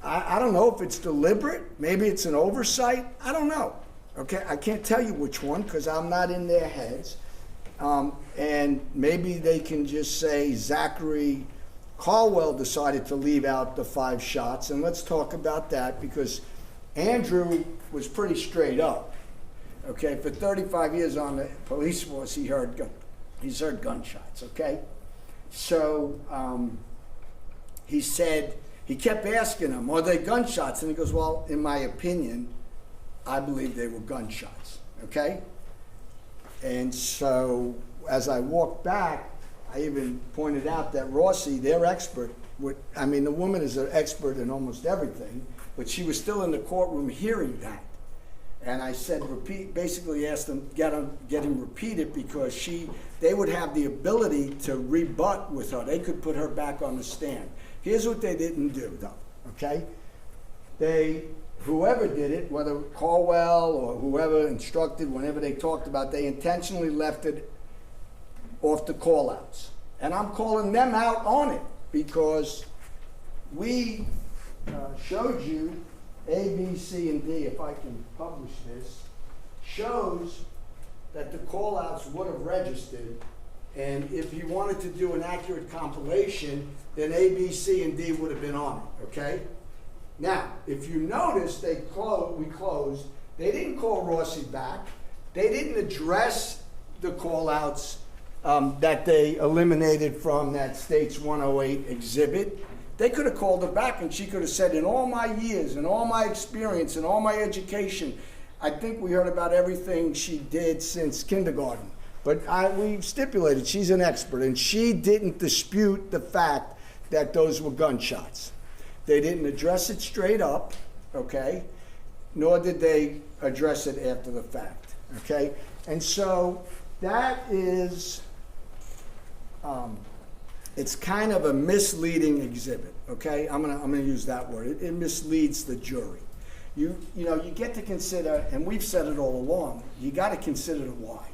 I don't know if it's deliberate. Maybe it's an oversight. I don't know. Okay, I can't tell you which one because I'm not in their heads. And maybe they can just say Zachary Caldwell decided to leave out the 5 shots, and let's talk about that because Andrew was pretty straight up. Okay, for 35 years on the police force, he's heard gunshots. Okay, so he said he kept asking him, "Are they gunshots?" And he goes, "Well, in my opinion, I believe they were gunshots." Okay, and so as I walked back, I even pointed out that Rossi, their expert, I mean, the woman is an expert in almost everything, but she was still in the courtroom hearing that. And I said, basically asked them, get him repeated because they would have the ability to rebut with her. They could put her back on the stand. Here's what they didn't do, though, okay? Whoever did it, whether Caldwell or whoever instructed, whenever they talked about, they intentionally left it off the call-outs. And I'm calling them out on it because we showed you A, B, C, and D, if I can publish this, shows that the call-outs would have registered. And if you wanted to do an accurate compilation, then A, B, C, and D would have been on it, okay? Now, if you notice, we closed. They didn't call Rossi back. They didn't address the call-outs that they eliminated from that State's 108 exhibit. They could have called her back and she could have said, in all my years, in all my experience, in all my education, I think we heard about everything she did since kindergarten. But we stipulated she's an expert and she didn't dispute the fact that those were gunshots. They didn't address it straight up, okay? Nor did they address it after the fact, okay? And so that is, it's kind of a misleading exhibit, okay? I'm gonna use that word. It misleads the jury. You know, you get to consider, and we've said it all along, you got to consider the why,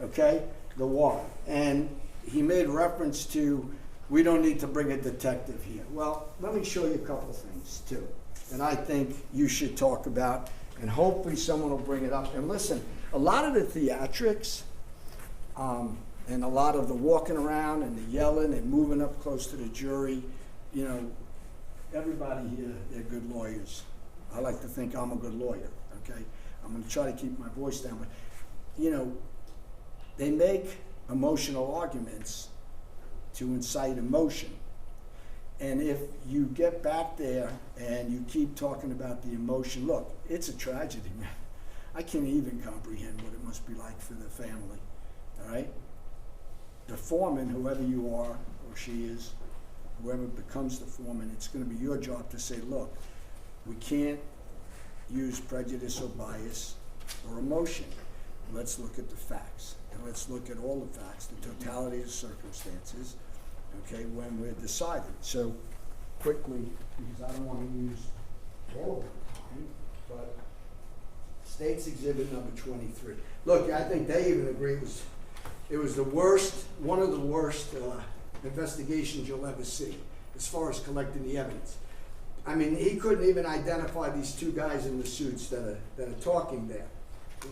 okay? the why. And he made reference to, we don't need to bring a detective here. Well, let me show you a couple things too that I think you should talk about, and hopefully someone will bring it up. And listen, a lot of the theatrics and a lot of the walking around and the yelling and moving up close to the jury, you know, everybody here, they're good lawyers. I like to think I'm a good lawyer, okay? I'm gonna try to keep my voice down, but, you know, they make emotional arguments to incite emotion. And if you get back there and you keep talking about the emotion, look, it's a tragedy, man. I can't even comprehend what it must be like for the family, all right? The foreman, whoever you are, or she is, whoever becomes the foreman, it's gonna be your job to say, look, we can't use prejudice or bias or emotion. Let's look at the facts, and let's look at all the facts, the totality of the circumstances, okay, when we're deciding. So, quickly, because I don't want to use all of the time, but State's Exhibit number 23. Look, I think they even agree it was the worst, one of the worst investigations you'll ever see as far as collecting the evidence. I mean, he couldn't even identify these two guys in the suits that are talking there.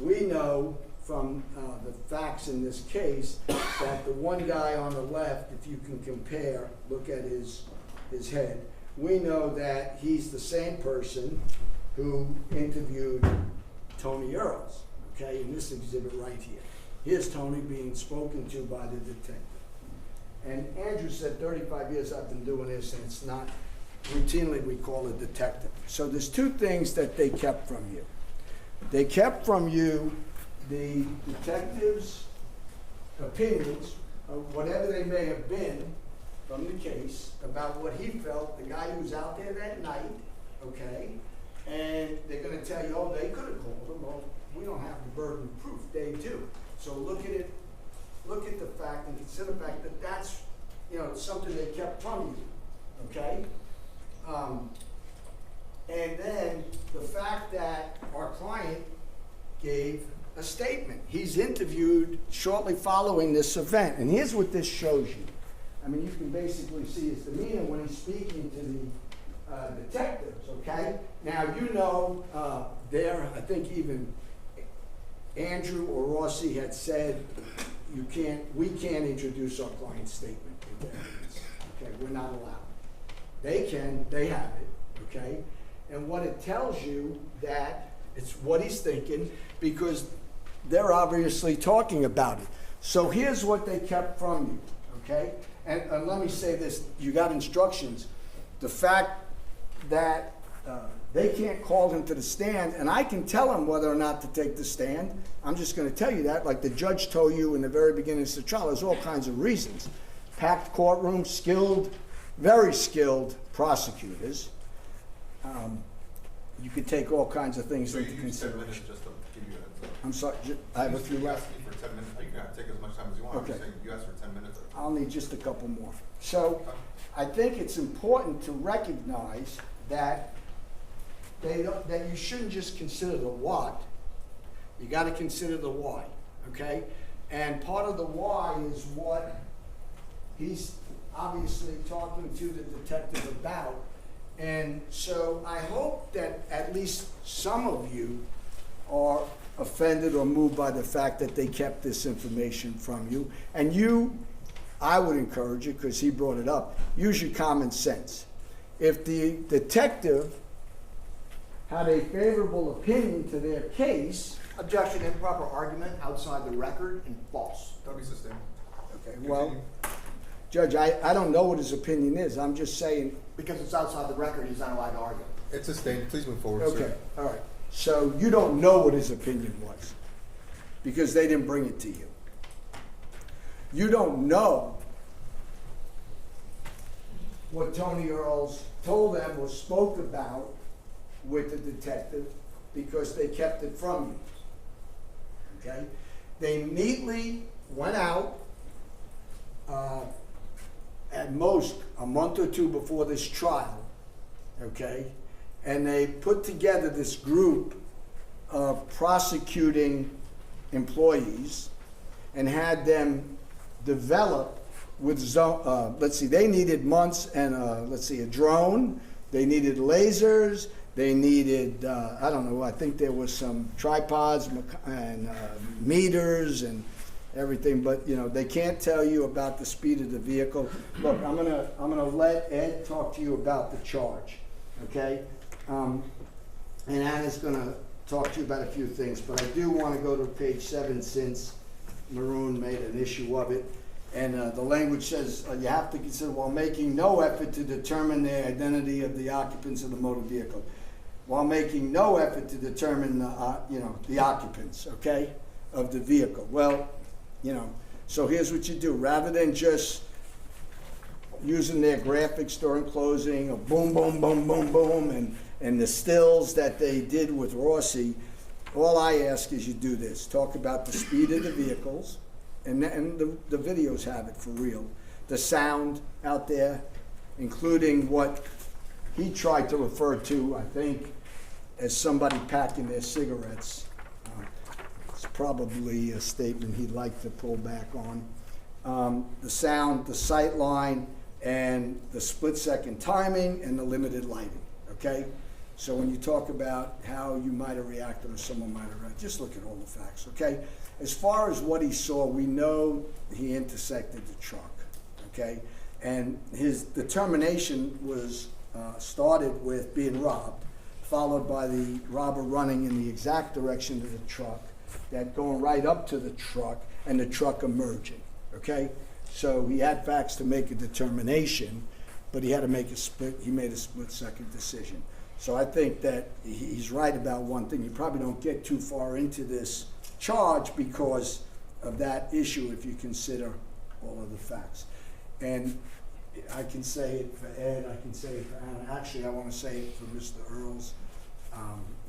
We know from the facts in this case that the one guy on the left, if you can compare, look at his head, we know that he's the same person who interviewed Tony Earls, okay, in this exhibit right here. Here's Tony being spoken to by the detective. And Andrew said, 35 years I've been doing this, and it's not, routinely we call a detective. So there's two things that they kept from you. They kept from you the detective's opinions, of whatever they may have been from the case, about what he felt, the guy who was out there that night, okay? And they're gonna tell you, oh, they could have called him. Well, we don't have the burden of proof, they do. So look at it, look at the fact and consider the fact that that's, you know, something they kept from you, okay? And then the fact that our client gave a statement. He's interviewed shortly following this event, and here's what this shows you. I mean, you can basically see his demeanor when he's speaking to the detectives, okay? Now, you know, I think even Andrew or Rossi had said, we can't introduce our client's statement into evidence, okay? We're not allowed. They can, they have it, okay? And what it tells you that it's what he's thinking, because they're obviously talking about it. So here's what they kept from you, okay? And let me say this, you got instructions. The fact that they can't call him to the stand, and I can tell him whether or not to take the stand. I'm just gonna tell you that, like the judge told you in the very beginning of the trial, there's all kinds of reasons. Packed courtroom, skilled, very skilled prosecutors. You could take all kinds of things into consideration. 10 minutes just to give you a heads up. I'm sorry, I have a few You left. asked me for 10 minutes. You can take as much time as you want. Okay. I'm just saying you asked for 10 minutes. I'll need just a couple more. So I think it's important to recognize that that you shouldn't just consider the what, you got to consider the why, okay? And part of the why is what he's obviously talking to the detective about. And so I hope that at least some of you are offended or moved by the fact that they kept this information from you. And you, I would encourage you, because he brought it up, use your common sense. If the detective had a favorable opinion to their case. Objection, improper argument outside the record and false. Don't be sustained. Okay, well, Judge, I don't know what his opinion is. I'm just saying. Because it's outside the record, he's not allowed to argue. It's sustained. Please move forward, Okay, sir. all right. So you don't know what his opinion was because they didn't bring it to you. You don't know what Tony Earls told them or spoke about with the detective because they kept it from you. Okay? They neatly went out at most a month or two before this trial, okay? And they put together this group of prosecuting employees, and had them develop with let's see, they needed months and let's see, a drone. They needed lasers. They needed I don't know. I think there was some tripods and meters and everything. But you know, they can't tell you about the speed of the vehicle. Look, I'm gonna let Ed talk to you about the charge, okay? And Anna's gonna talk to you about a few things. But I do want to go to page 7 since Maroon made an issue of it. And the language says you have to consider while making no effort to determine the identity of the occupants of the motor vehicle. While making no effort to determine the occupants, okay, of the vehicle. Well, you know, so here's what you do. Rather than just using their graphics during closing, of boom, boom, boom, boom, boom, and the stills that they did with Rossi, all I ask is you do this. Talk about the speed of the vehicles. And the videos have it for real. The sound out there, including what he tried to refer to, I think, as somebody packing their cigarettes. It's probably a statement he'd like to pull back on. The sound, the sight line, and the split-second timing, and the limited lighting, okay? So when you talk about how you might have reacted or someone might have reacted, just look at all the facts, okay? As far as what he saw, we know he intersected the truck, okay? And his determination was started with being robbed, followed by the robber running in the exact direction of the truck, that going right up to the truck, and the truck emerging, okay? So he had facts to make a determination, but he had to make he made a split-second decision. So I think that he's right about one thing. You probably don't get too far into this charge because of that issue if you consider all of the facts. And I can say it for Ed, I can say it for Anna. Actually, I want to say it for Mr. Earls,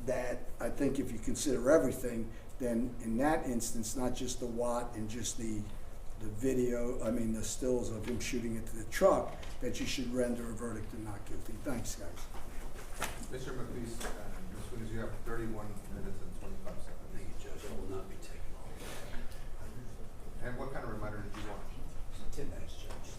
that I think if you consider everything, then in that instance, not just the watt and just the video, I mean the stills of him shooting into the truck, that you should render a verdict of not guilty. Thanks, guys. Mr. McLeese, Ms. Williams, you have 31 minutes and 25 seconds. Thank you, Judge. I will not be taking long. And what kind of reminder did you want? 10 minutes, Judge.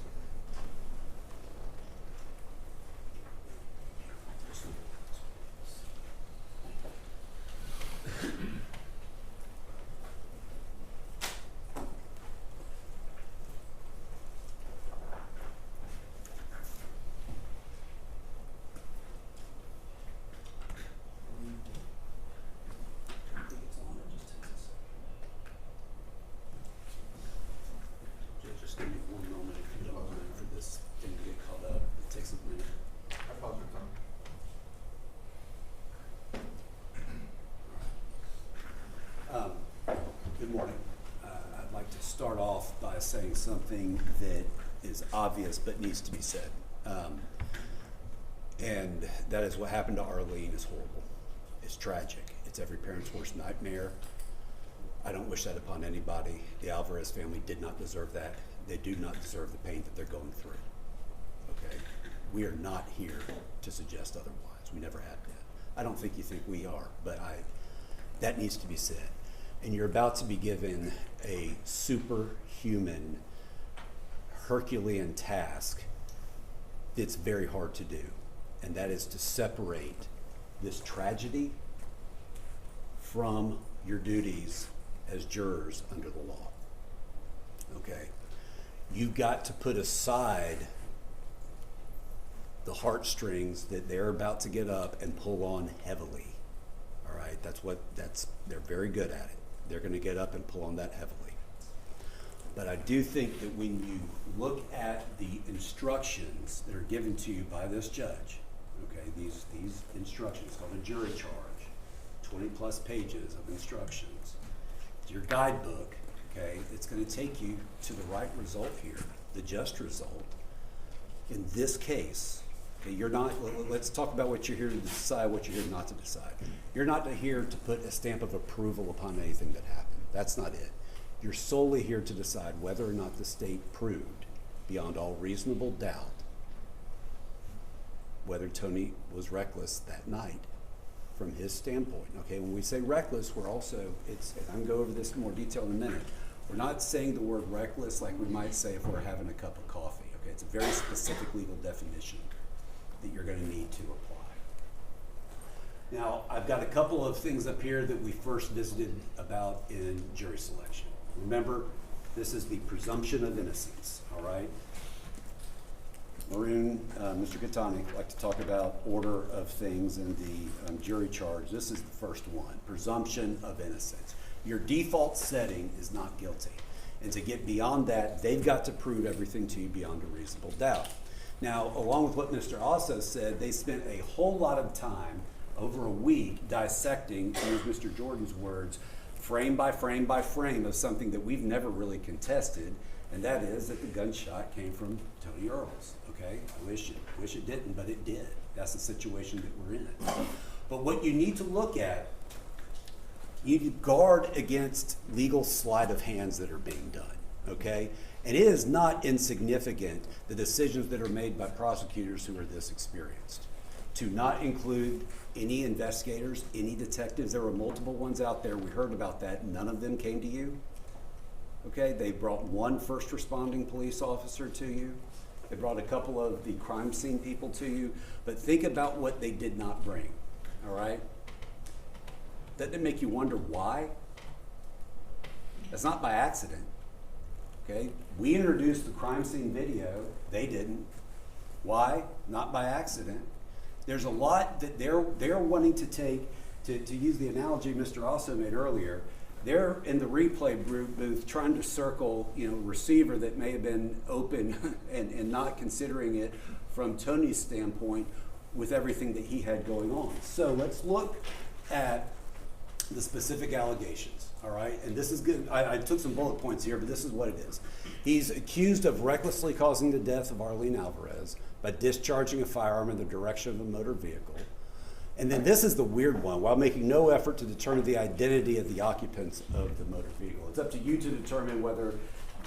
Just give me one moment if you don't mind for this thing to get caught up. It takes a minute. I pause your time. Good morning. I'd like to start off by saying something that is obvious but needs to be said. And that is what happened to Arlene is horrible. It's tragic. It's every parent's worst nightmare. I don't wish that upon anybody. The Alvarez family did not deserve that. They do not deserve the pain that they're going through. Okay? We are not here to suggest otherwise. We never have been. I don't think you think we are, but that needs to be said. And you're about to be given a superhuman, Herculean task that's very hard to do. And that is to separate this tragedy from your duties as jurors under the law. Okay? You've got to put aside the heartstrings that they're about to get up and pull on heavily. All right? They're very good at it. They're going to get up and pull on that heavily. But I do think that when you look at the instructions that are given to you by this judge, okay, these instructions called a jury charge, 20 plus pages of instructions, your guidebook, okay, it's going to take you to the right result here, the just result. In this case, okay, let's talk about what you're here to decide, what you're here not to decide. You're not here to put a stamp of approval upon anything that happened. That's not it. You're solely here to decide whether or not the state proved, beyond all reasonable doubt, whether Tony was reckless that night from his standpoint. Okay, when we say reckless, we're also, and I'm going to go over this in more detail in a minute, We're not saying the word reckless like we might say if we're having a cup of coffee, okay? It's a very specific legal definition that you're gonna need to apply. Now, I've got a couple of things up here that we first visited about in jury selection. Remember, this is the presumption of innocence, all right? Maroon, Mr. Katani like to talk about order of things in the jury charge. This is the first one, presumption of innocence. Your default setting is not guilty. And to get beyond that, they've got to prove everything to you beyond a reasonable doubt. Now, along with what Mr. also said, they spent a whole lot of time over a week dissecting, to use Mr. Jordan's words, frame by frame by frame of something that we've never really contested, and that is that the gunshot came from Tony Earls, okay? I wish it didn't, but it did. That's the situation that we're in. But what you need to look at, you need to guard against legal sleight of hands that are being done, okay? And it is not insignificant, the decisions that are made by prosecutors who are this experienced, to not include any investigators, any detectives. There were multiple ones out there. We heard about that. None of them came to you. Okay, they brought one first responding police officer to you. They brought a couple of the crime scene people to you. But think about what they did not bring, all right? Doesn't it make you wonder why? That's not by accident, okay? We introduced the crime scene video. They didn't. Why? Not by accident. There's a lot that they're wanting to take, to use the analogy Mr. also made earlier, they're in the replay booth trying to circle, receiver that may have been open and not considering it from Tony's standpoint with everything that he had going on. So let's look at the specific allegations, all right? And this is good. I took some bullet points here, but this is what it is. He's accused of recklessly causing the death of Arlene Alvarez by discharging a firearm in the direction of a motor vehicle. And then this is the weird one, while making no effort to determine the identity of the occupants of the motor vehicle. It's up to you to determine whether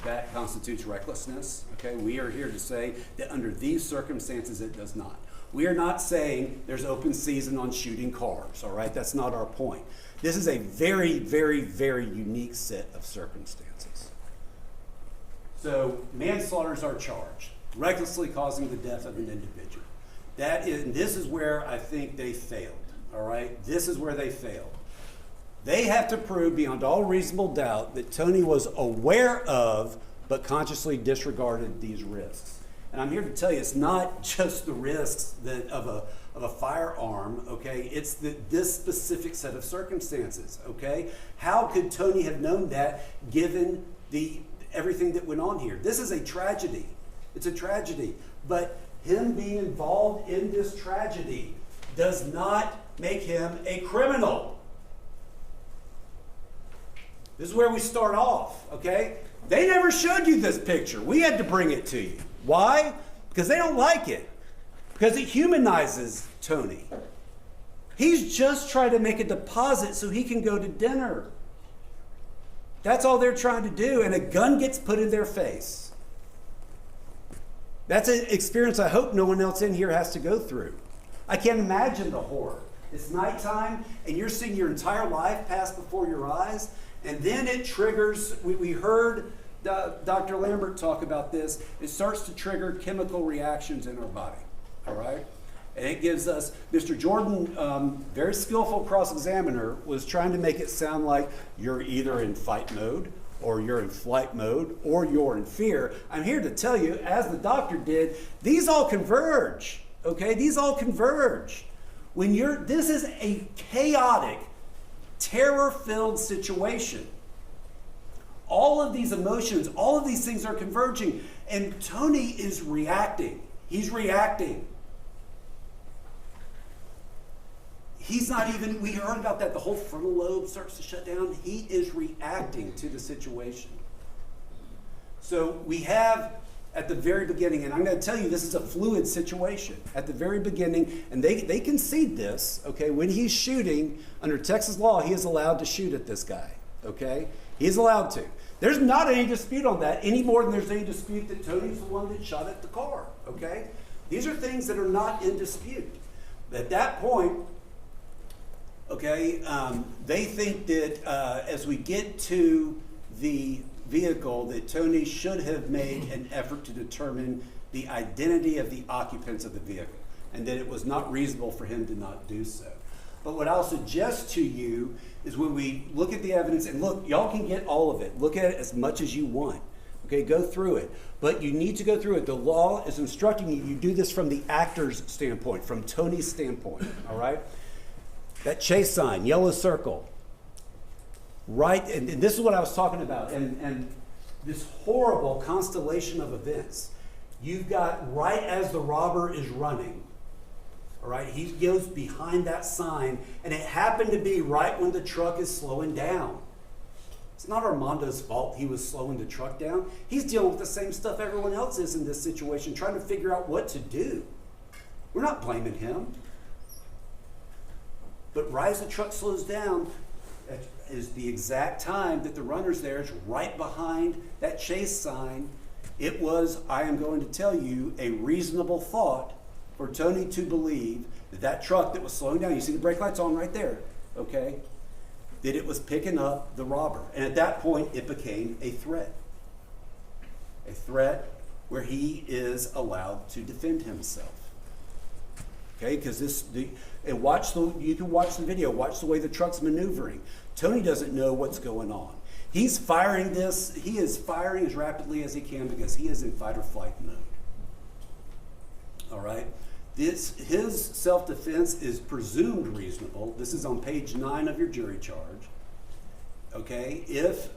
that constitutes recklessness, okay? We are here to say that under these circumstances, it does not. We are not saying there's open season on shooting cars, all right? That's not our point. This is a very, very, very unique set of circumstances. So manslaughter is our charge, recklessly causing the death of an individual. This is where I think they failed, all right? This is where they failed. They have to prove beyond all reasonable doubt that Tony was aware of but consciously disregarded these risks. And I'm here to tell you, it's not just the risks of a firearm, okay? It's this specific set of circumstances, okay? How could Tony have known that given everything that went on here? This is a tragedy. It's a tragedy. But him being involved in this tragedy does not make him a criminal. This is where we start off, okay? They never showed you this picture. We had to bring it to you. Why? Because they don't like it. Because it humanizes Tony. He's just trying to make a deposit so he can go to dinner. That's all they're trying to do, and a gun gets put in their face. That's an experience I hope no one else in here has to go through. I can't imagine the horror. It's nighttime, and you're seeing your entire life pass before your eyes, and then it triggers, we heard Dr. Lambert talk about this, it starts to trigger chemical reactions in our body, all right? And it gives us, Mr. Jordan, very skillful cross-examiner, was trying to make it sound like you're either in fight mode, or you're in flight mode, or you're in fear. I'm here to tell you, as the doctor did, these all converge, okay? These all converge. This is a chaotic, terror-filled situation. All of these emotions, all of these things are converging, and Tony is reacting. He's reacting. He's not even, we heard about that, the whole frontal lobe starts to shut down. He is reacting to the situation. So we have, at the very beginning, and I'm going to tell you this is a fluid situation. At the very beginning, and they concede this, okay, when he's shooting, under Texas law, he is allowed to shoot at this guy, okay? He's allowed to. There's not any dispute on that, any more than there's any dispute that Tony's the one that shot at the car, okay? These are things that are not in dispute. At that point, okay, they think that as we get to the vehicle that Tony should have made an effort to determine the identity of the occupants of the vehicle, and that it was not reasonable for him to not do so. But what I'll suggest to you is when we look at the evidence, and look, y'all can get all of it. Look at it as much as you want. Okay, go through it. But you need to go through it. The law is instructing you, you do this from the actor's standpoint, from Tony's standpoint, all right? That chase sign, yellow circle, right, and this is what I was talking about, and this horrible constellation of events. You've got right as the robber is running, all right, he goes behind that sign, and it happened to be right when the truck is slowing down. It's not Armando's fault he was slowing the truck down. He's dealing with the same stuff everyone else is in this situation, trying to figure out what to do. We're not blaming him. But right as the truck slows down, that is the exact time that the runner's there. It's right behind that chase sign. It was, I am going to tell you, a reasonable thought for Tony to believe that that truck that was slowing down, you see the brake lights on right there, okay, that it was picking up the robber. And at that point, it became a threat. A threat where he is allowed to defend himself. Okay, because and you can watch the video, watch the way the truck's maneuvering. Tony doesn't know what's going on. He is firing as rapidly as he can because he is in fight or flight mode. All right? His self-defense is presumed reasonable. This is on page 9 of your jury charge. Okay, if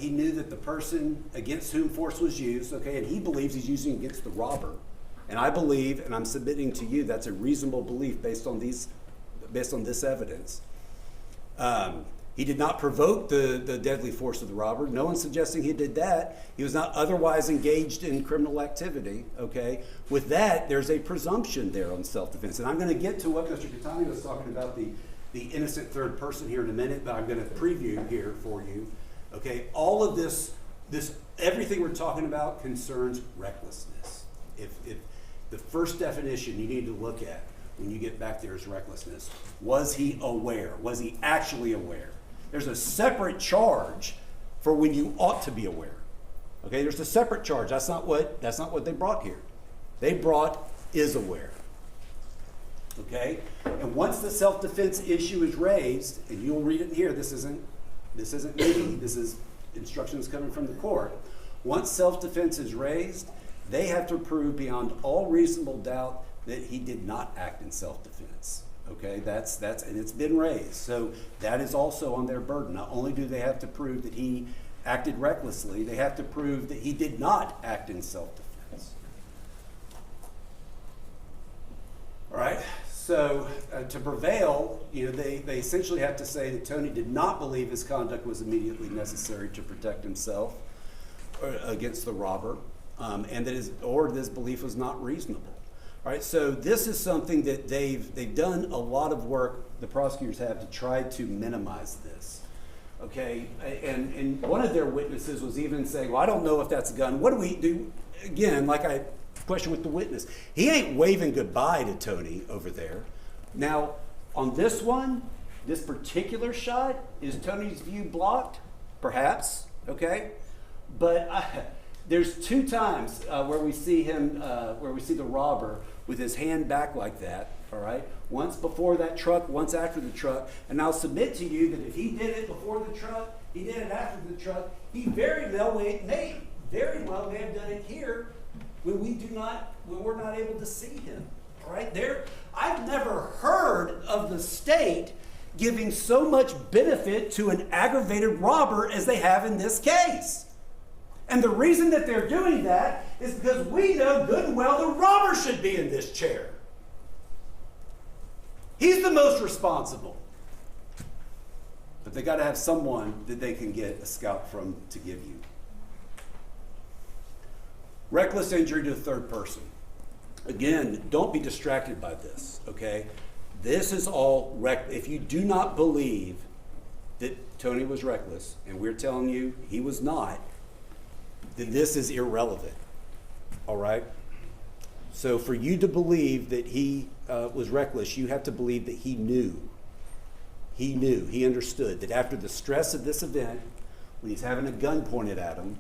he knew that the person against whom force was used, okay, and he believes he's using it against the robber, and I believe, and I'm submitting to you, that's a reasonable belief based on this evidence. He did not provoke the deadly force of the robber. No one's suggesting he did that. He was not otherwise engaged in criminal activity, okay? With that, there's a presumption there on self-defense. And I'm going to get to what Mr. Catani was talking about, the innocent third person here in a minute, but I'm going to preview here for you, okay? All of this everything we're talking about concerns recklessness. If the first definition you need to look at when you get back there is recklessness. Was he aware? Was he actually aware? There's a separate charge for when you ought to be aware. Okay, there's a separate charge. That's not what they brought here. They brought is aware. Okay? And once the self-defense issue is raised, and you'll read it here, this isn't me, this is instructions coming from the court. Once self-defense is raised, they have to prove beyond all reasonable doubt that he did not act in self-defense. Okay, that's and it's been raised. So that is also on their burden. Not only do they have to prove that he acted recklessly, they have to prove that he did not act in self-defense. All right, so to prevail, they essentially have to say that Tony did not believe his conduct was immediately necessary to protect himself against the robber, and that this belief was not reasonable. All right, so this is something that they've done a lot of work, the prosecutors have, to try to minimize this. Okay, and one of their witnesses was even saying, well, I don't know if that's a gun. What do we do? Again, like I questioned with the witness, he ain't waving goodbye to Tony over there. Now, on this one, this particular shot, is Tony's view blocked? Perhaps, okay? But there's 2 times where we see him, where we see the robber with his hand back like that, all right? Once before that truck, once after the truck. And I'll submit to you that if he did it before the truck, he did it after the truck, he very well may have done it here when we're not able to see him, all right? I've never heard of the state giving so much benefit to an aggravated robber as they have in this case. And the reason that they're doing that is because we know good and well the robber should be in this chair. He's the most responsible. But they got to have someone that they can get a scalp from to give you. Reckless injury to a third person. Again, don't be distracted by this, okay? This is all if you do not believe that Tony was reckless, and we're telling you he was not, then this is irrelevant, all right? So for you to believe that he was reckless, you have to believe that he knew, he understood that after the stress of this event, when he's having a gun pointed at him,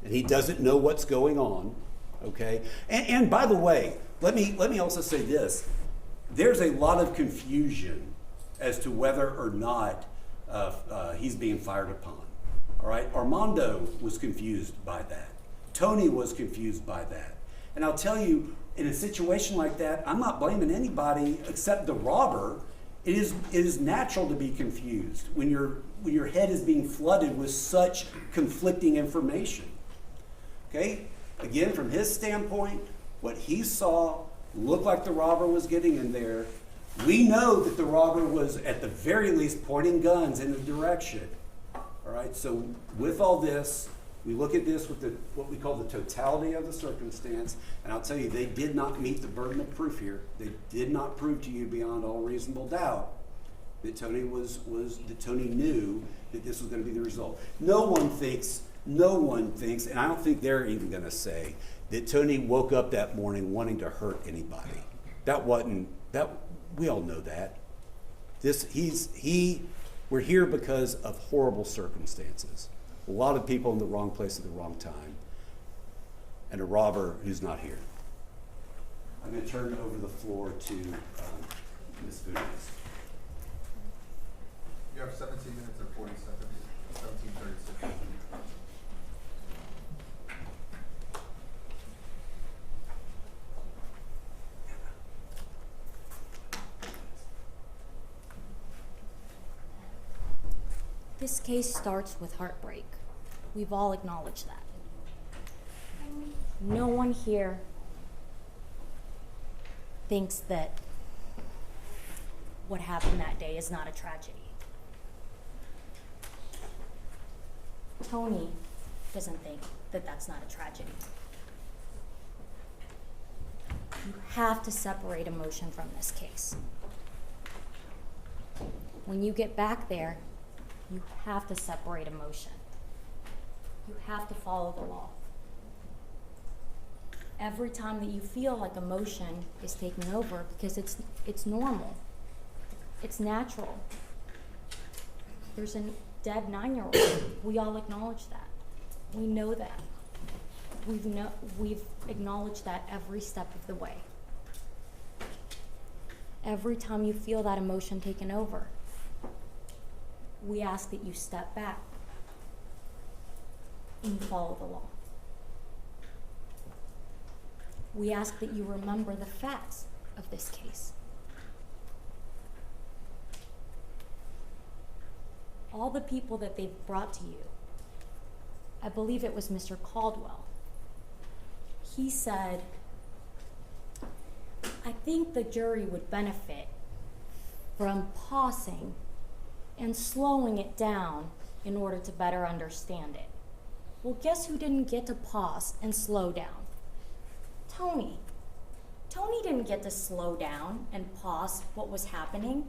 and he doesn't know what's going on, okay? And by the way, let me also say this. There's a lot of confusion as to whether or not he's being fired upon, all right? Armando was confused by that. Tony was confused by that. And I'll tell you, in a situation like that, I'm not blaming anybody except the robber. It is natural to be confused when your head is being flooded with such conflicting information. Okay? Again, from his standpoint, what he saw looked like the robber was getting in there. We know that the robber was at the very least pointing guns in the direction. All right? So with all this, we look at this with what we call the totality of the circumstance, and I'll tell you, they did not meet the burden of proof here. They did not prove to you beyond all reasonable doubt that Tony knew that this was going to be the result. No one thinks, and I don't think they're even going to say that Tony woke up that morning wanting to hurt anybody. We all know that. We're here because of horrible circumstances. A lot of people in the wrong place at the wrong time, and a robber who's not here. I'm going to turn over the floor to Ms. Boudinot. You have 17 minutes and 40 seconds. 17:36. This case starts with heartbreak. We've all acknowledged that. No one here thinks that what happened that day is not a tragedy. Tony doesn't think that that's not a tragedy. You have to separate emotion from this case. When you get back there, you have to separate emotion. You have to follow the law. Every time that you feel like emotion is taking over, because it's normal, it's natural. There's a dead 9-year-old. We all acknowledge that. We know that. We've acknowledged that every step of the way. Every time you feel that emotion taken over, we ask that you step back and you follow the law. We ask that you remember the facts of this case. All the people that they've brought to you, I believe it was Mr. Caldwell. He said, I think the jury would benefit from pausing and slowing it down in order to better understand it. Well, guess who didn't get to pause and slow down? Tony. Tony didn't get to slow down and pause what was happening.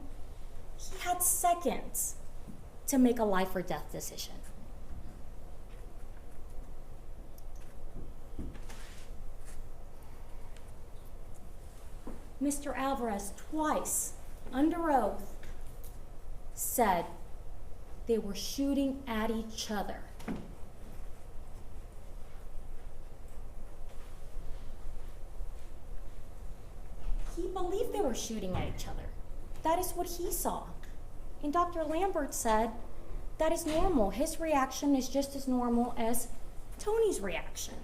He had seconds to make a life or death decision. Mr. Alvarez twice, under oath, said they were shooting at each other. He believed they were shooting at each other. That is what he saw. And Dr. Lambert said that is normal. His reaction is just as normal as Tony's reaction.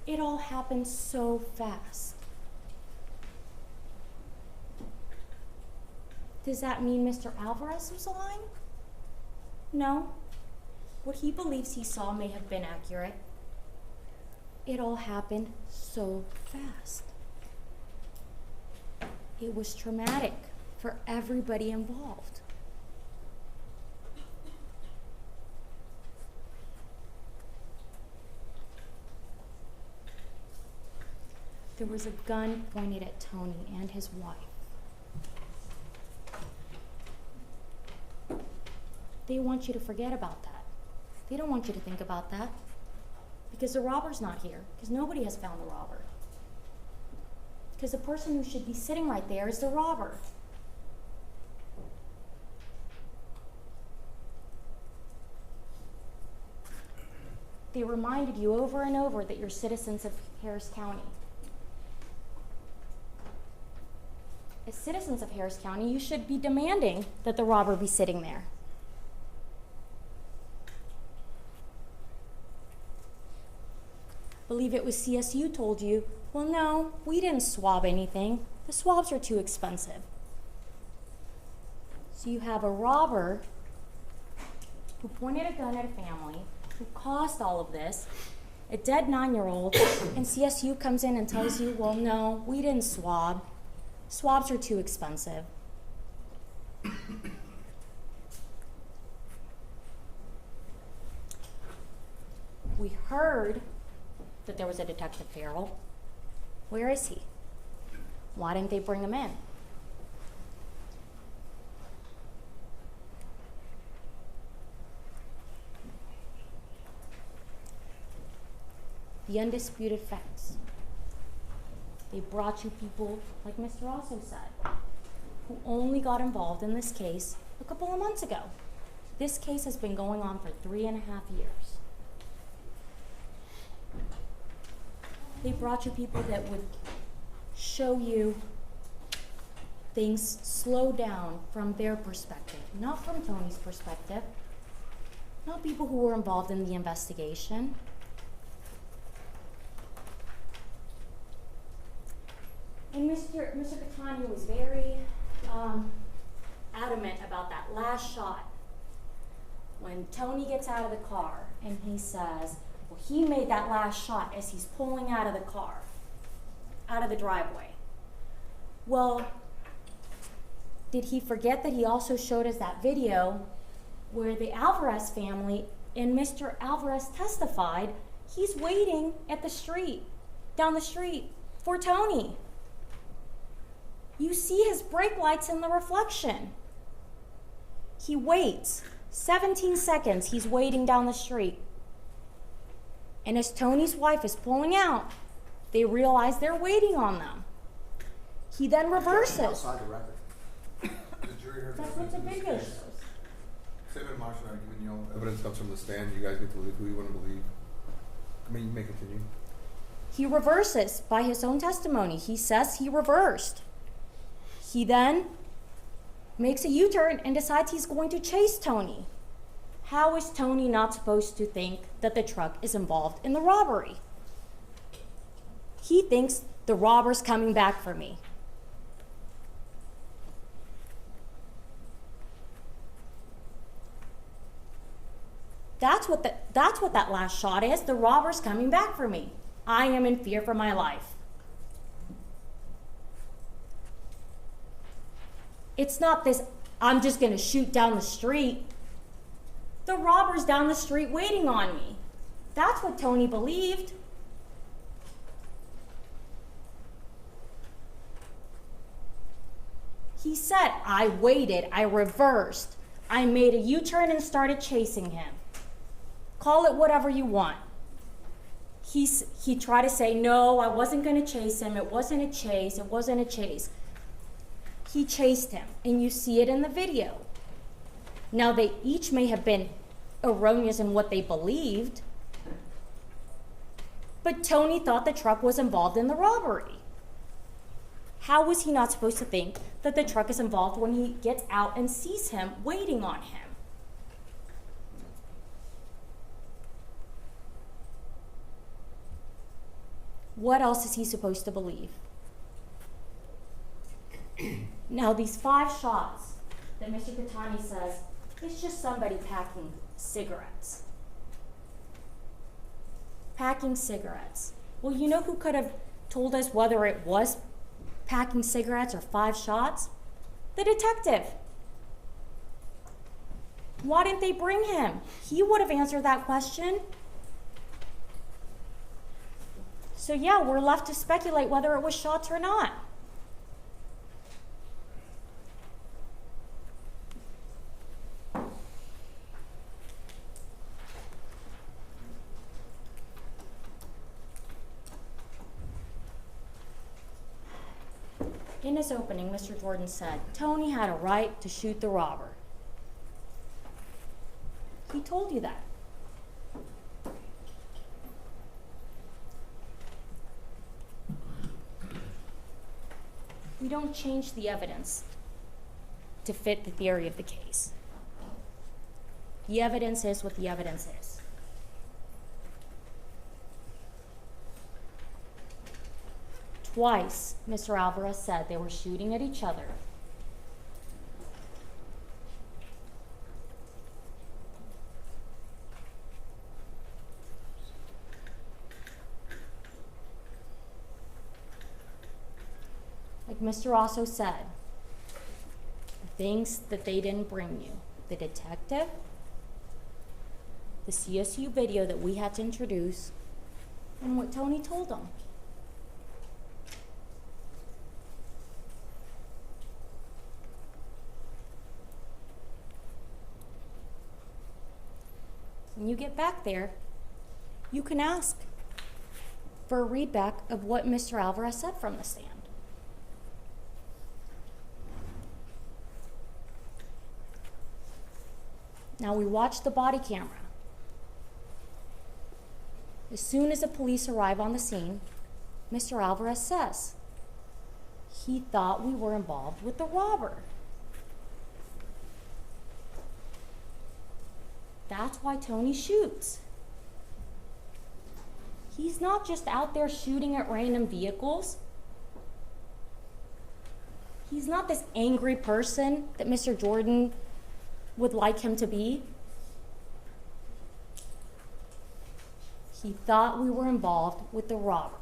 It all happened so fast. Does that mean Mr. Alvarez was lying? No. What he believes he saw may have been accurate. It all happened so fast. It was traumatic for everybody involved. There was a gun pointed at Tony and his wife. They want you to forget about that. They don't want you to think about that. Because the robber's not here. Because nobody has found the robber. Because the person who should be sitting right there is the robber. they reminded you over and over that you're citizens of Harris County. As citizens of Harris County, you should be demanding that the robber be sitting there. I believe it was CSU told you, well, no, we didn't swab anything. The swabs are too expensive. So you have a robber who pointed a gun at a family, who caused all of this, a dead 9-year-old, and CSU comes in and tells you, well, no, we didn't swab. Swabs are too expensive. We heard that there was a Detective Farrell. Where is he? Why didn't they bring him in? The undisputed facts. They brought you people, like Mr. also said, who only got involved in this case a couple of months ago. This case has been going on for 3.5 years. They brought you people that would show you things slow down from their perspective, not from Tony's perspective, not people who were involved in the investigation. And Mr. Catania was very adamant about that last shot. When Tony gets out of the car and he says, well, he made that last shot as he's pulling out of the car, out of the driveway. Well, did he forget that he also showed us that video where the Alvarez family and Mr. Alvarez testified he's waiting at the street, down the street, for Tony? You see his brake lights in the reflection. He waits 17 seconds, he's waiting down the street. And as Tony's wife is pulling out, they realize they're waiting on them. He then reverses. Outside the record. The jury heard That's what the evidence in video this case. shows. Same in Marshall, I've given you all evidence comes from the stand. You guys get to believe who you want to believe. I mean, you may continue. He reverses by his own testimony. He says he reversed. He then makes a U-turn and decides he's going to chase Tony. How is Tony not supposed to think that the truck is involved in the robbery? He thinks the robber's coming back for me. That's what that last shot is. The robber's coming back for me. I am in fear for my life. It's not this, I'm just going to shoot down the street. The robber's down the street waiting on me. That's what Tony believed. He said, I waited, I reversed, I made a U-turn and started chasing him. Call it whatever you want. He tried to say, no, I wasn't going to chase him. It wasn't a chase. It wasn't a chase. He chased him, and you see it in the video. Now, they each may have been erroneous in what they believed, but Tony thought the truck was involved in the robbery. How was he not supposed to think that the truck is involved when he gets out and sees him waiting on him? What else is he supposed to believe? Now, these 5 shots that Mr. Catani says, it's just somebody packing cigarettes. Packing cigarettes. Well, you know who could have told us whether it was packing cigarettes or 5 shots? The detective. Why didn't they bring him? He would have answered that question. So yeah, we're left to speculate whether it was shots or not. In his opening, Mr. Jordan said, Tony had a right to shoot the robber. He told you that. We don't change the evidence to fit the theory of the case. The evidence is what the evidence is. Twice, Mr. Alvarez said they were shooting at each other. Like Mr. also said, the things that they didn't bring you, the detective, the CSU video that we had to introduce, and what Tony told them. When you get back there, you can ask for a readback of what Mr. Alvarez said from the stand. Now we watch the body camera. As soon as the police arrive on the scene, Mr. Alvarez says he thought we were involved with the robber. That's why Tony shoots. He's not just out there shooting at random vehicles. He's not this angry person that Mr. Jordan would like him to be. He thought we were involved with the robber.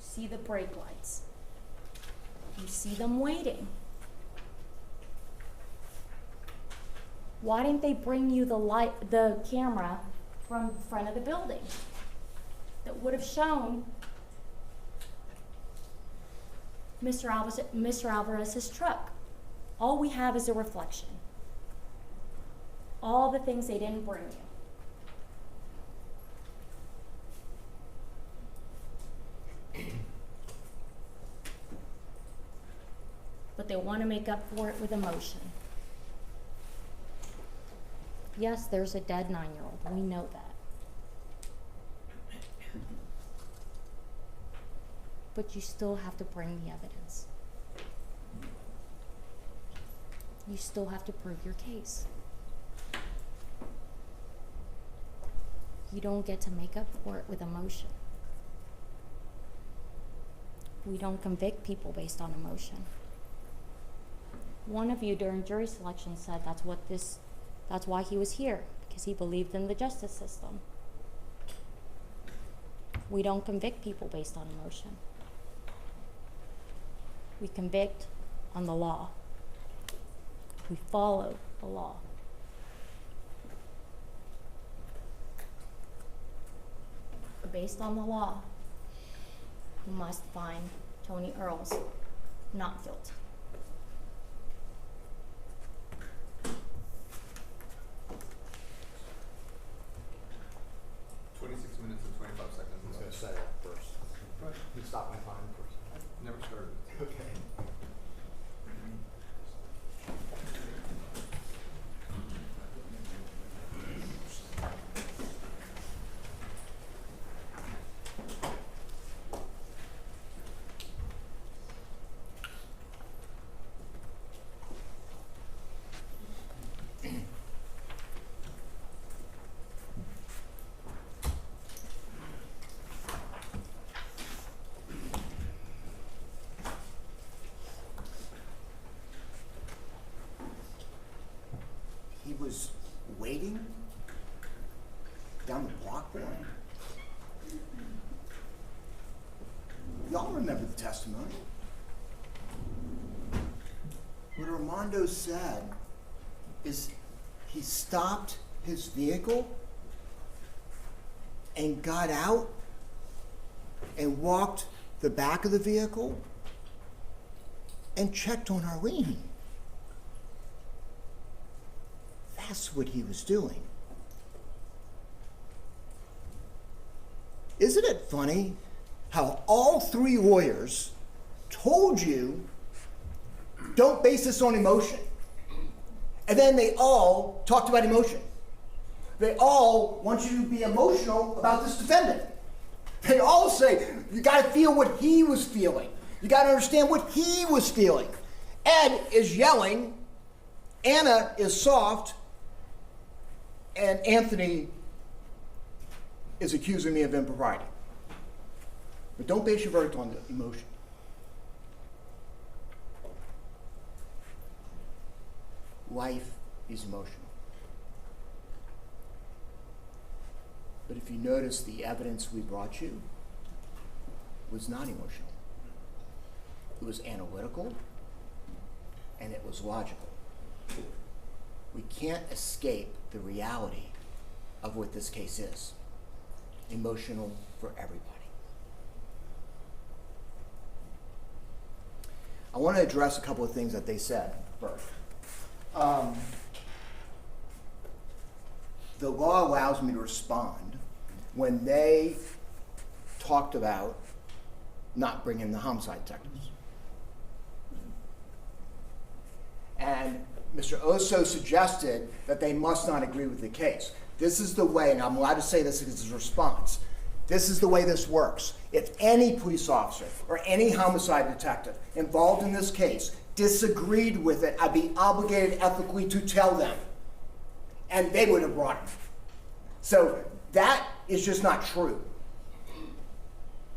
See the brake lights. You see them waiting. Why didn't they bring you the camera from the front of the building that would have shown Mr. Alvarez's truck? All we have is a reflection. All the things they didn't bring you. But they want to make up for it with emotion. Yes, there's a dead 9-year-old. We know that. But you still have to bring the evidence. You still have to prove your case. You don't get to make up for it with emotion. We don't convict people based on emotion. One of you during jury selection said that's why he was here, because he believed in the justice system. We don't convict people based on emotion. We convict on the law. We follow the law. Based on the law, you must find Tony Earls not guilty. Say it first. You stop my time first. Never started. Okay. He was waiting down the block for him. Y'all remember the testimony. What Armando said is he stopped his vehicle and got out and walked the back of the vehicle and checked on Arlene. That's what he was doing. Isn't it funny how all three lawyers told you don't base this on emotion? And then they all talked about emotion. They all want you to be emotional about this defendant. They all say, you got to feel what he was feeling. You got to understand what he was feeling. Ed is yelling, Anna is soft, and Anthony is accusing me of impropriety. But don't base your verdict on the emotion. Life is emotional. But if you notice, the evidence we brought you was not emotional. It was analytical, and it was logical. We can't escape the reality of what this case is. Emotional for everybody. I want to address a couple of things that they said first. The law allows me to respond when they talked about not bringing the homicide detectives. And Mr. Oso suggested that they must not agree with the case. This is the way, and I'm allowed to say this because it's a response. This is the way this works. If any police officer or any homicide detective involved in this case disagreed with it, I'd be obligated ethically to tell them. And they would have brought him. So that is just not true.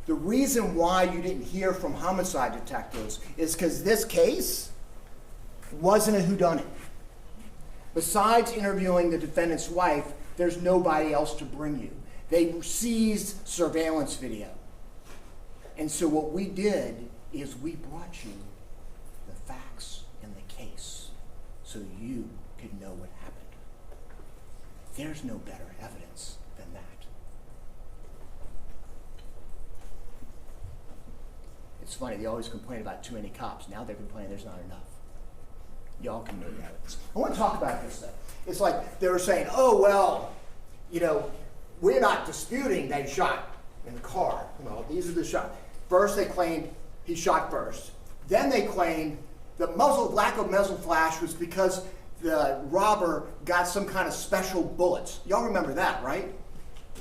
The reason why you didn't hear from homicide detectives is because this case wasn't a whodunit. Besides interviewing the defendant's wife, there's nobody else to bring you. They seized surveillance video. And so what we did is we brought you the facts in the case so you could know what happened. There's no better evidence than that. It's funny, they always complain about too many cops. Now they're complaining there's not enough. Y'all can know the evidence. I want to talk about this though. It's like they were saying, oh, well, you know, we're not disputing they shot in the car. Well, these are the shots. First they claimed he shot first. Then they claimed the lack of muzzle flash was because the robber got some kind of special bullets. Y'all remember that, right?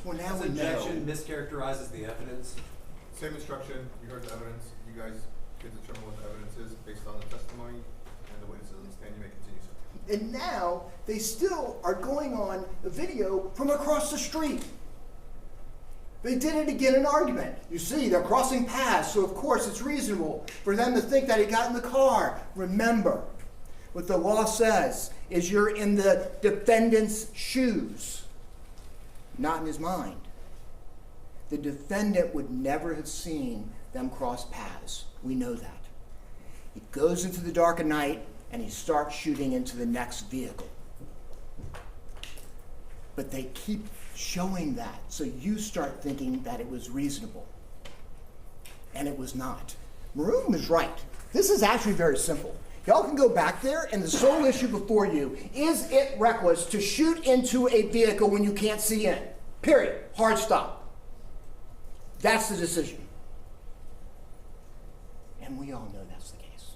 Well, now This we know. objection mischaracterizes the evidence. Same instruction, you heard the evidence, you guys can determine what the evidence is based on the testimony and the witnesses on the stand. You may continue, sir. And now they still are going on a video from across the street. They did it again in argument. You see, they're crossing paths, so of course it's reasonable for them to think that he got in the car. Remember, what the law says is you're in the defendant's shoes, not in his mind. The defendant would never have seen them cross paths. We know that. He goes into the dark of night and he starts shooting into the next vehicle. But they keep showing that, so you start thinking that it was reasonable. And it was not. Maroon was right. This is actually very simple. Y'all can go back there, and the sole issue before you, is it reckless to shoot into a vehicle when you can't see in? Period. Hard stop. That's the decision. And we all know that's the case.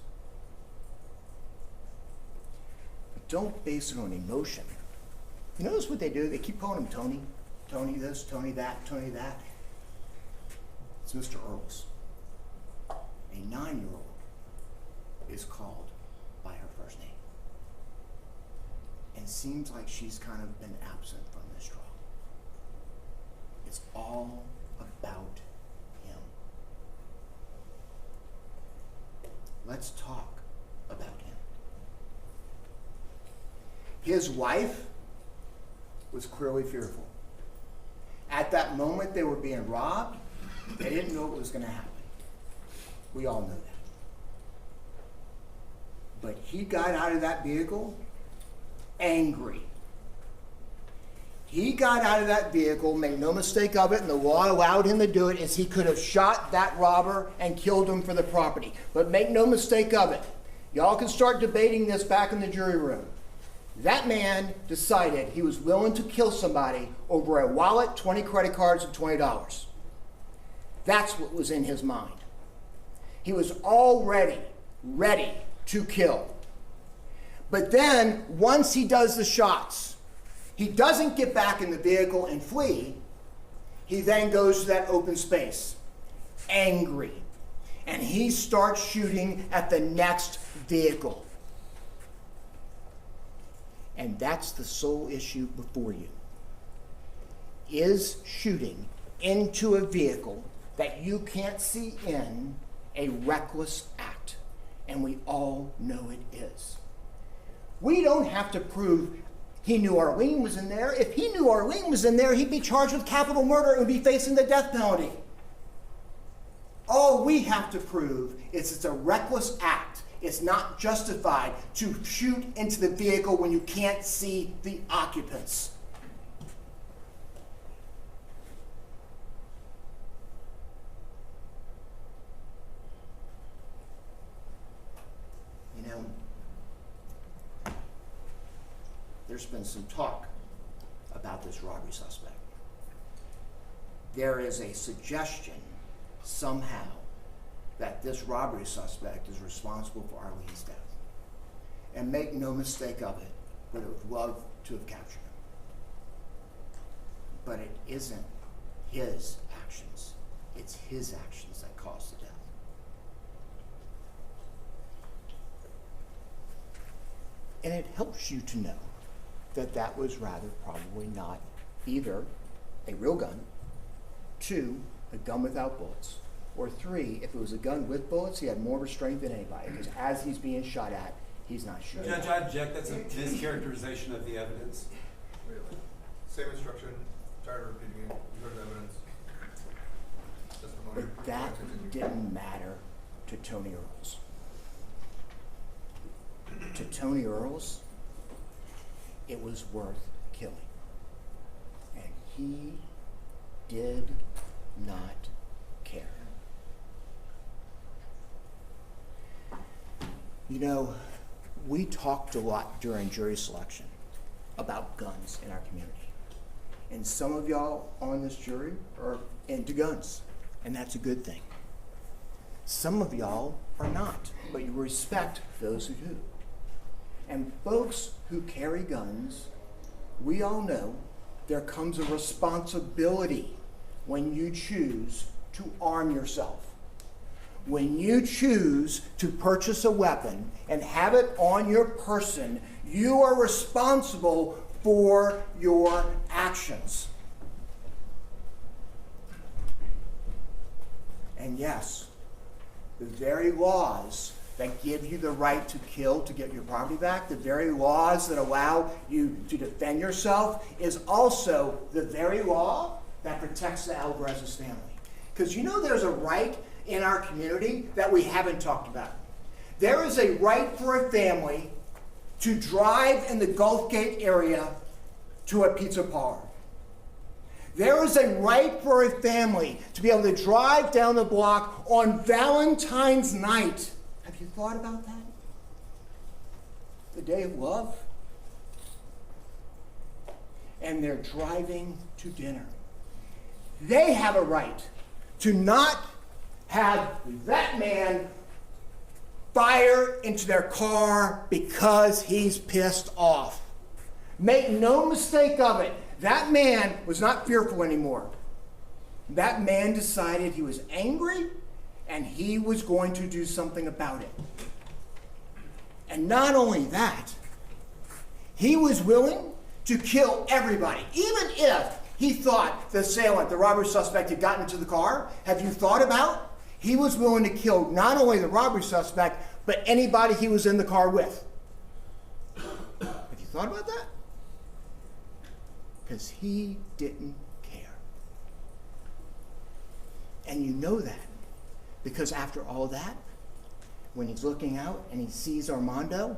But don't base it on emotion. You notice what they do? They keep calling him Tony. Tony this, Tony that, Tony that. It's Mr. Earls. A 9-year-old is called by her first name. And seems like she's kind of been absent from this trial. It's all about him. Let's talk about him. His wife was clearly fearful. At that moment, they were being robbed. They didn't know what was going to happen. We all know that. But he got out of that vehicle angry. He got out of that vehicle, make no mistake of it, and the law allowed him to do it, is he could have shot that robber and killed him for the property. But make no mistake of it. Y'all can start debating this back in the jury room. That man decided he was willing to kill somebody over a wallet, 20 credit cards, and $20. That's what was in his mind. He was already ready to kill. But then, once he does the shots, he doesn't get back in the vehicle and flee. He then goes to that open space, angry, and he starts shooting at the next vehicle. And that's the sole issue before you. Is shooting into a vehicle that you can't see in a reckless act? And we all know it is. We don't have to prove he knew Arlene was in there. If he knew Arlene was in there, he'd be charged with capital murder and would be facing the death penalty. All we have to prove is it's a reckless act. It's not justified to shoot into the vehicle when you can't see the occupants. You know, there's been some talk about this robbery suspect. There is a suggestion somehow that this robbery suspect is responsible for Arlene's death. And make no mistake of it, we would have loved to have captured him. But it isn't his actions. It's his actions that caused the death. And it helps you to know that that was rather probably not either a real gun, 2, a gun without bullets, or 3, if it was a gun with bullets, he had more restraint than anybody, because as he's being shot at, he's not shooting. Judge, I object. That's a mischaracterization of the evidence. Really? Same instruction. Tired of repeating it. You heard the evidence. Testimony. But that didn't matter to Tony Earls. To Tony Earls, it was worth killing. And he did not care. You know, we talked a lot during jury selection about guns in our community. And some of y'all on this jury are into guns, and that's a good thing. Some of y'all are not, but you respect those who do. And folks who carry guns, we all know there comes a responsibility when you choose to arm yourself. When you choose to purchase a weapon and have it on your person, you are responsible for your actions. And yes, the very laws that give you the right to kill to get your property back, the very laws that allow you to defend yourself, is also the very law that protects the Alvarez's family. Because you know there's a right in our community that we haven't talked about. There is a right for a family to drive in the Gulf Gate area to a pizza parlor. There is a right for a family to be able to drive down the block on Valentine's night. Have you thought about that? The day of love. And they're driving to dinner. They have a right to not have that man fire into their car because he's pissed off. Make no mistake of it, that man was not fearful anymore. That man decided he was angry and he was going to do something about it. And not only that, he was willing to kill everybody, even if he thought the assailant, the robbery suspect, had gotten into the car. Have you thought about? He was willing to kill not only the robbery suspect, but anybody he was in the car with. Have you thought about that? Because he didn't care. And you know that because after all that, when he's looking out and he sees Armando,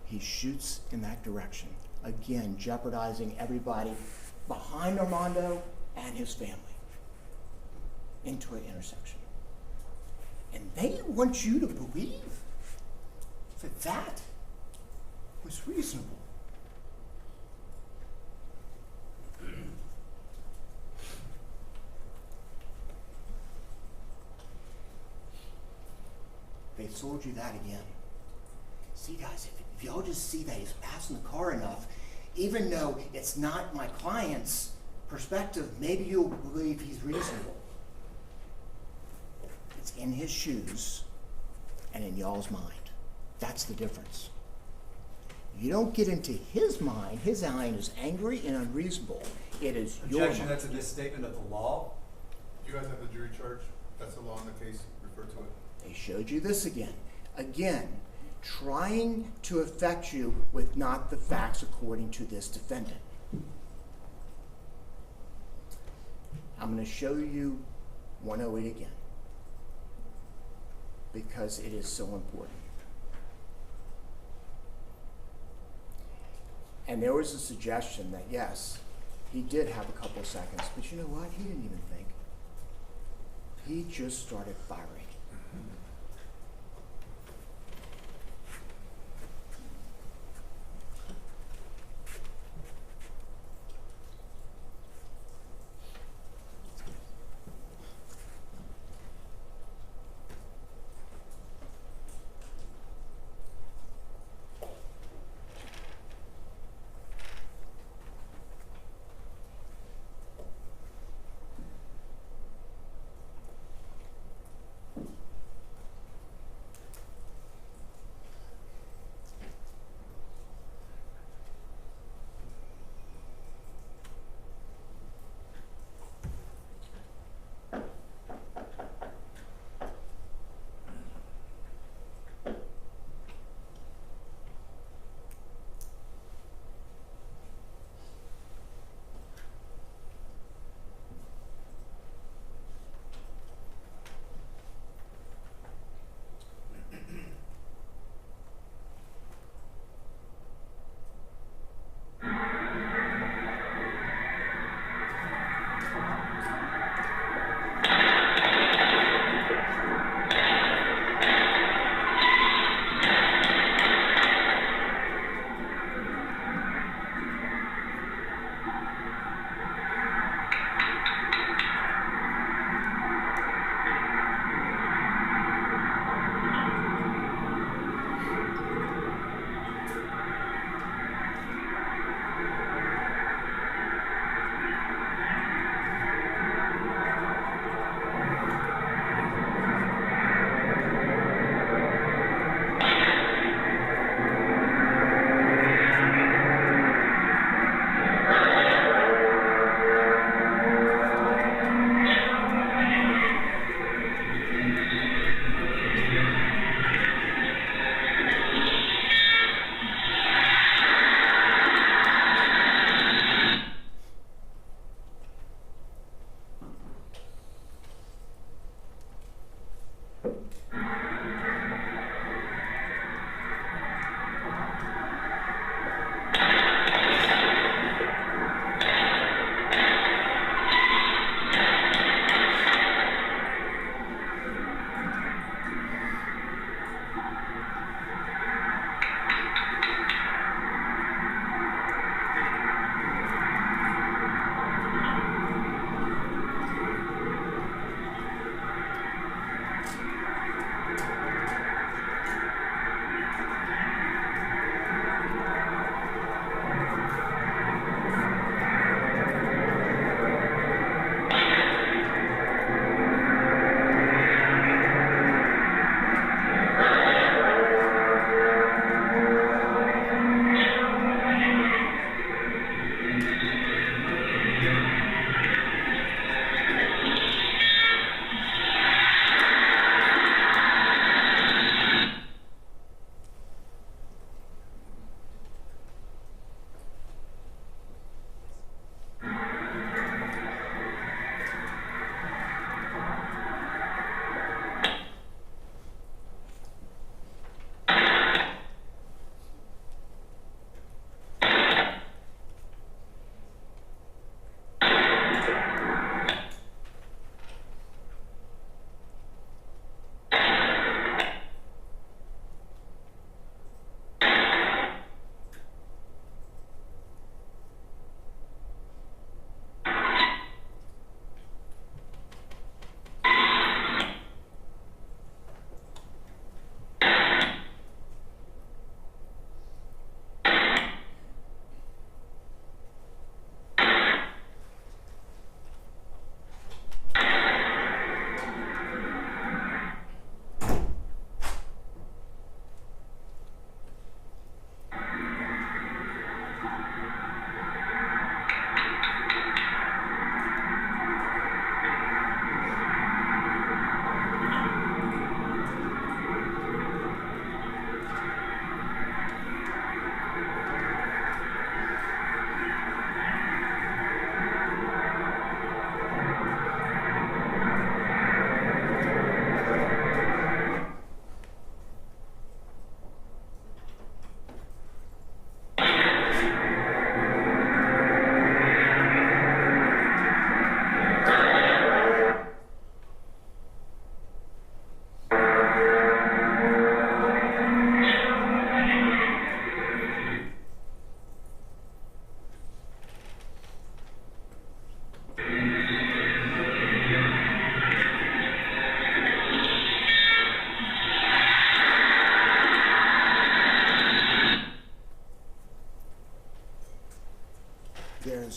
he shoots in that direction, again jeopardizing everybody behind Armando and his family into an intersection. And they want you to believe that that was reasonable. They sold you that again. See, guys, if y'all just see that he's passing the car enough, even though it's not my client's perspective, maybe you'll believe he's reasonable. It's in his shoes and in y'all's mind. That's the difference. You don't get into his mind. His mind is angry and unreasonable. It is your Objection, mind. that's a misstatement of the law. You guys have the jury charge. That's the law in the case. Refer to it. They showed you this again. Again, trying to affect you with not the facts according to this defendant. I'm going to show you 108 again because it is so important. And there was a suggestion that, yes, he did have a couple seconds, but you know what? He didn't even think. He just started firing.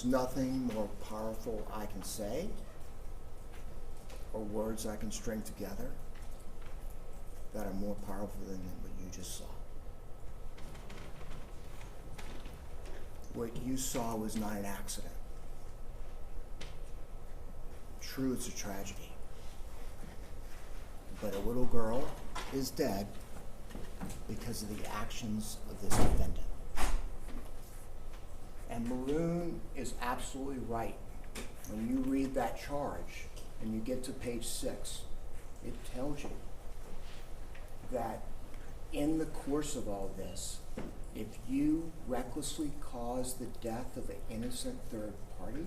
There's nothing more powerful I can say or words I can string together that are more powerful than what you just saw. What you saw was not an accident. True, it's a tragedy. But a little girl is dead because of the actions of this defendant. And Maroon is absolutely right. When you read that charge and you get to page 6, it tells you that in the course of all this, if you recklessly cause the death of an innocent third party,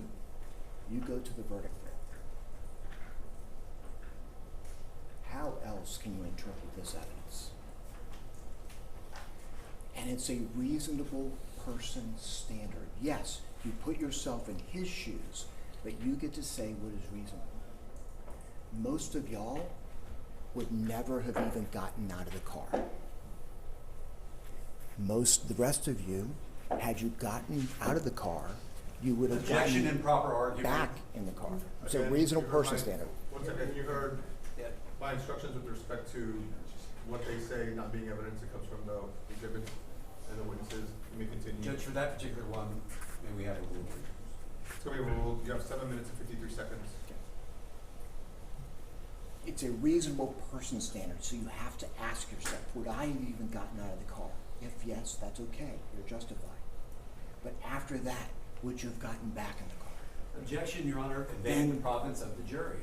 you go to the verdict room. How else can you interpret this evidence? And it's a reasonable person standard. Yes, you put yourself in his shoes, but you get to say what is reasonable. Most of y'all would never have even gotten out of the car. The rest of you, had you gotten out of the car, you would have Objection, gotten improper argument. back in the car. It's a Okay, reasonable you heard person my- standard. One second, you heard Yeah. my instructions with respect to what they say not being evidence that comes from the exhibits and the witnesses. You may continue. Judge, for that particular one, may we have a rule? It's gonna be ruled, you have 7 minutes and 53 seconds. It's a reasonable person standard, so you have to ask yourself, would I have even gotten out of the car? If yes, that's okay, you're justified. But after that, would you have gotten back in the car? Objection, Your Honor, conveying the province of the jury.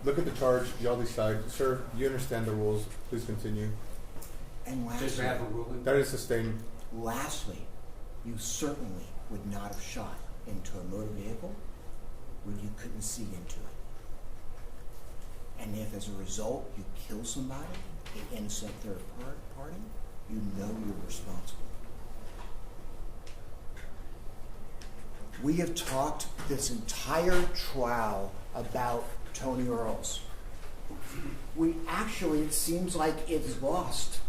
Look at the charge, y'all decide. Sir, you understand the rules, please continue. And Judge, may I have a ruling? That is sustained. lastly, you certainly would not have shot into a motor vehicle when you couldn't see into it. And if as a result you kill somebody, an innocent third party, you know you're responsible. We have talked this entire trial about Tony Earls. We actually, it seems like it's lost,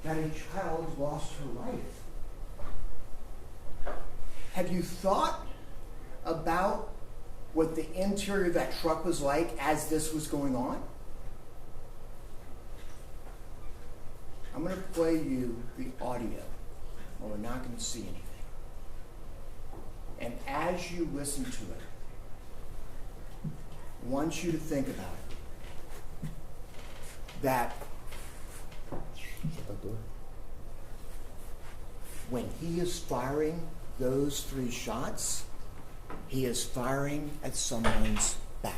that a child has lost her life. Have you thought about what the interior of that truck was like as this was going on? I'm going to play you the audio, or we're not going to see anything. And as you listen to it, I want you to think about it. That when he is firing those 3 shots, he is firing at someone's back.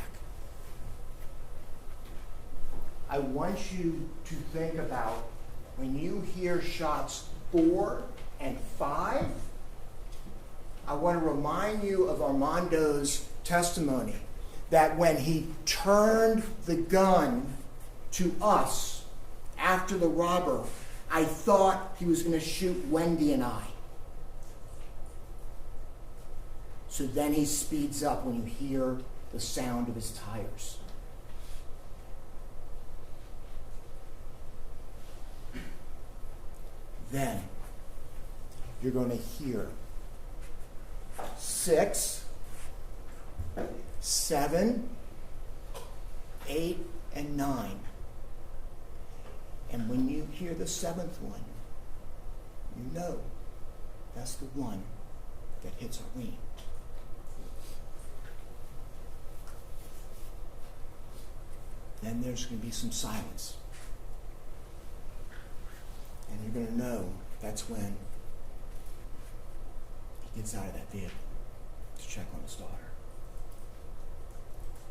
I want you to think about when you hear shots 4 and 5, I want to remind you of Armando's testimony that when he turned the gun to us after the robber, I thought he was going to shoot Wendy and I. So then he speeds up when you hear the sound of his tires. Then you're going to hear 6, 7, 8, and 9. And when you hear the 7th one, you know that's the one that hits Arlene. Then there's going to be some silence. And you're going to know that's when he gets out of that vehicle to check on his daughter.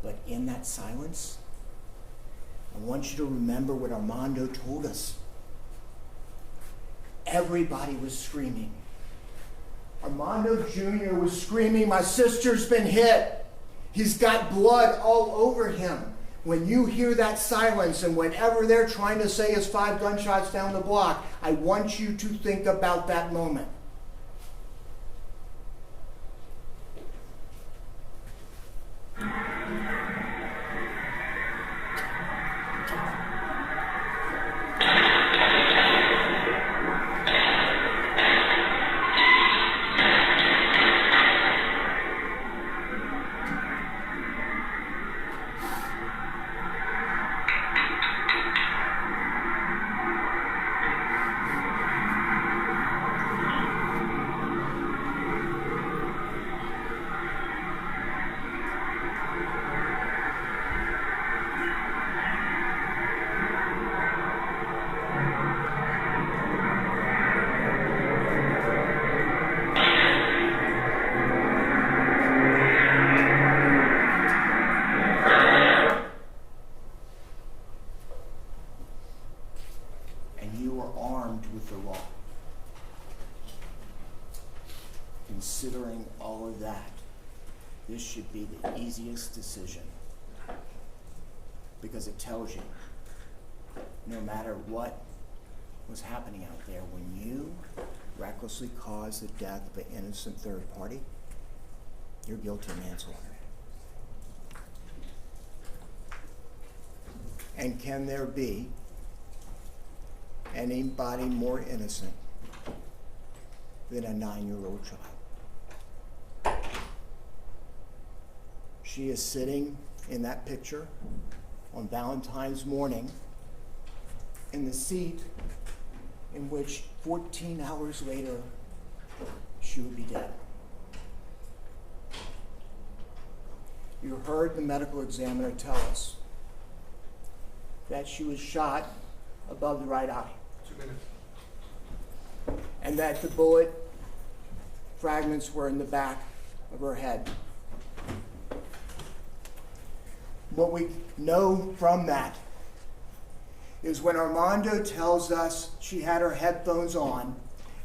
But in that silence, I want you to remember what Armando told us. Everybody was screaming. Armando Jr. was screaming, "My sister's been hit. He's got blood all over him." When you hear that silence and whatever they're trying to say is 5 gunshots down the block, I want you to think about that moment. and you are armed with the law. Considering all of that, this should be the easiest decision, because it tells you, no matter what was happening out there, when you recklessly cause the death of an innocent third party, you're guilty of manslaughter. And can there be anybody more innocent than a 9-year-old child? She is sitting in that picture on Valentine's morning in the seat in which 14 hours later she would be dead. You heard the medical examiner tell us that she was shot above the right eye. 2 minutes. And that the bullet fragments were in the back of her head. What we know from that is when Armando tells us she had her headphones on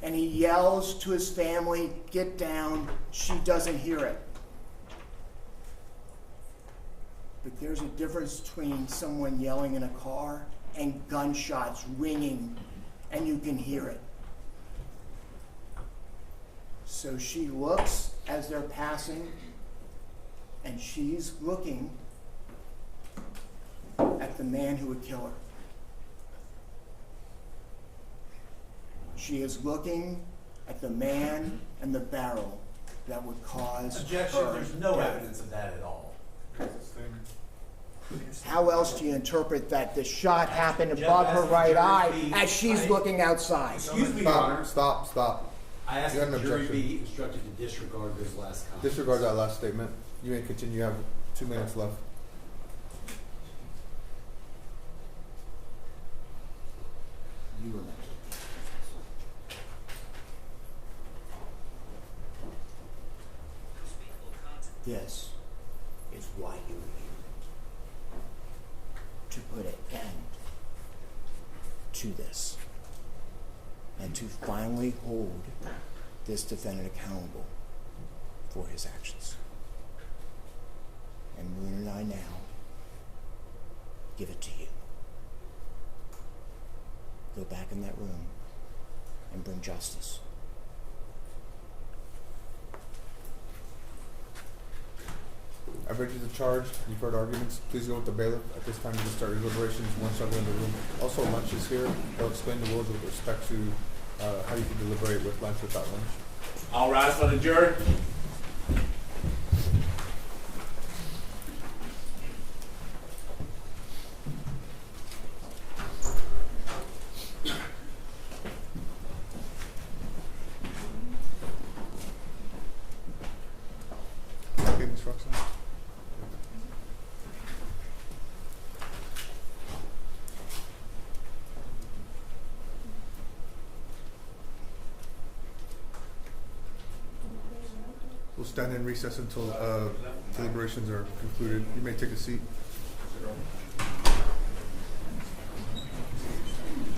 and he yells to his family, "Get down," she doesn't hear it. But there's a difference between someone yelling in a car and gunshots ringing and you can hear it. So she looks as they're passing, and she's looking at the man who would kill her. She is looking at the man and the barrel that would cause Objection, her there's no death. evidence of that at all. How else do you interpret that the shot happened above her right eye as she's looking outside? Excuse me, Your Honor. Stop. I asked You that have the an jury objection. be instructed to disregard those last comments. Disregard that last statement. You may continue. You have 2 minutes left. You remember. This is why you were here. To put an end to this. And to finally hold this defendant accountable for his actions. And Moon and I now give it to you. Go back in that room and bring justice. I've read you the charge. You've heard arguments. Please go with the bailiff. At this time, you can start your deliberations. One shall go in the room. Also, lunch is here. They'll explain the rules with respect to how you can deliberate with lunch, without lunch. All rise for the jury. Okay, Ms. Roxanne. We'll stand in recess until deliberations are concluded. You may take a seat.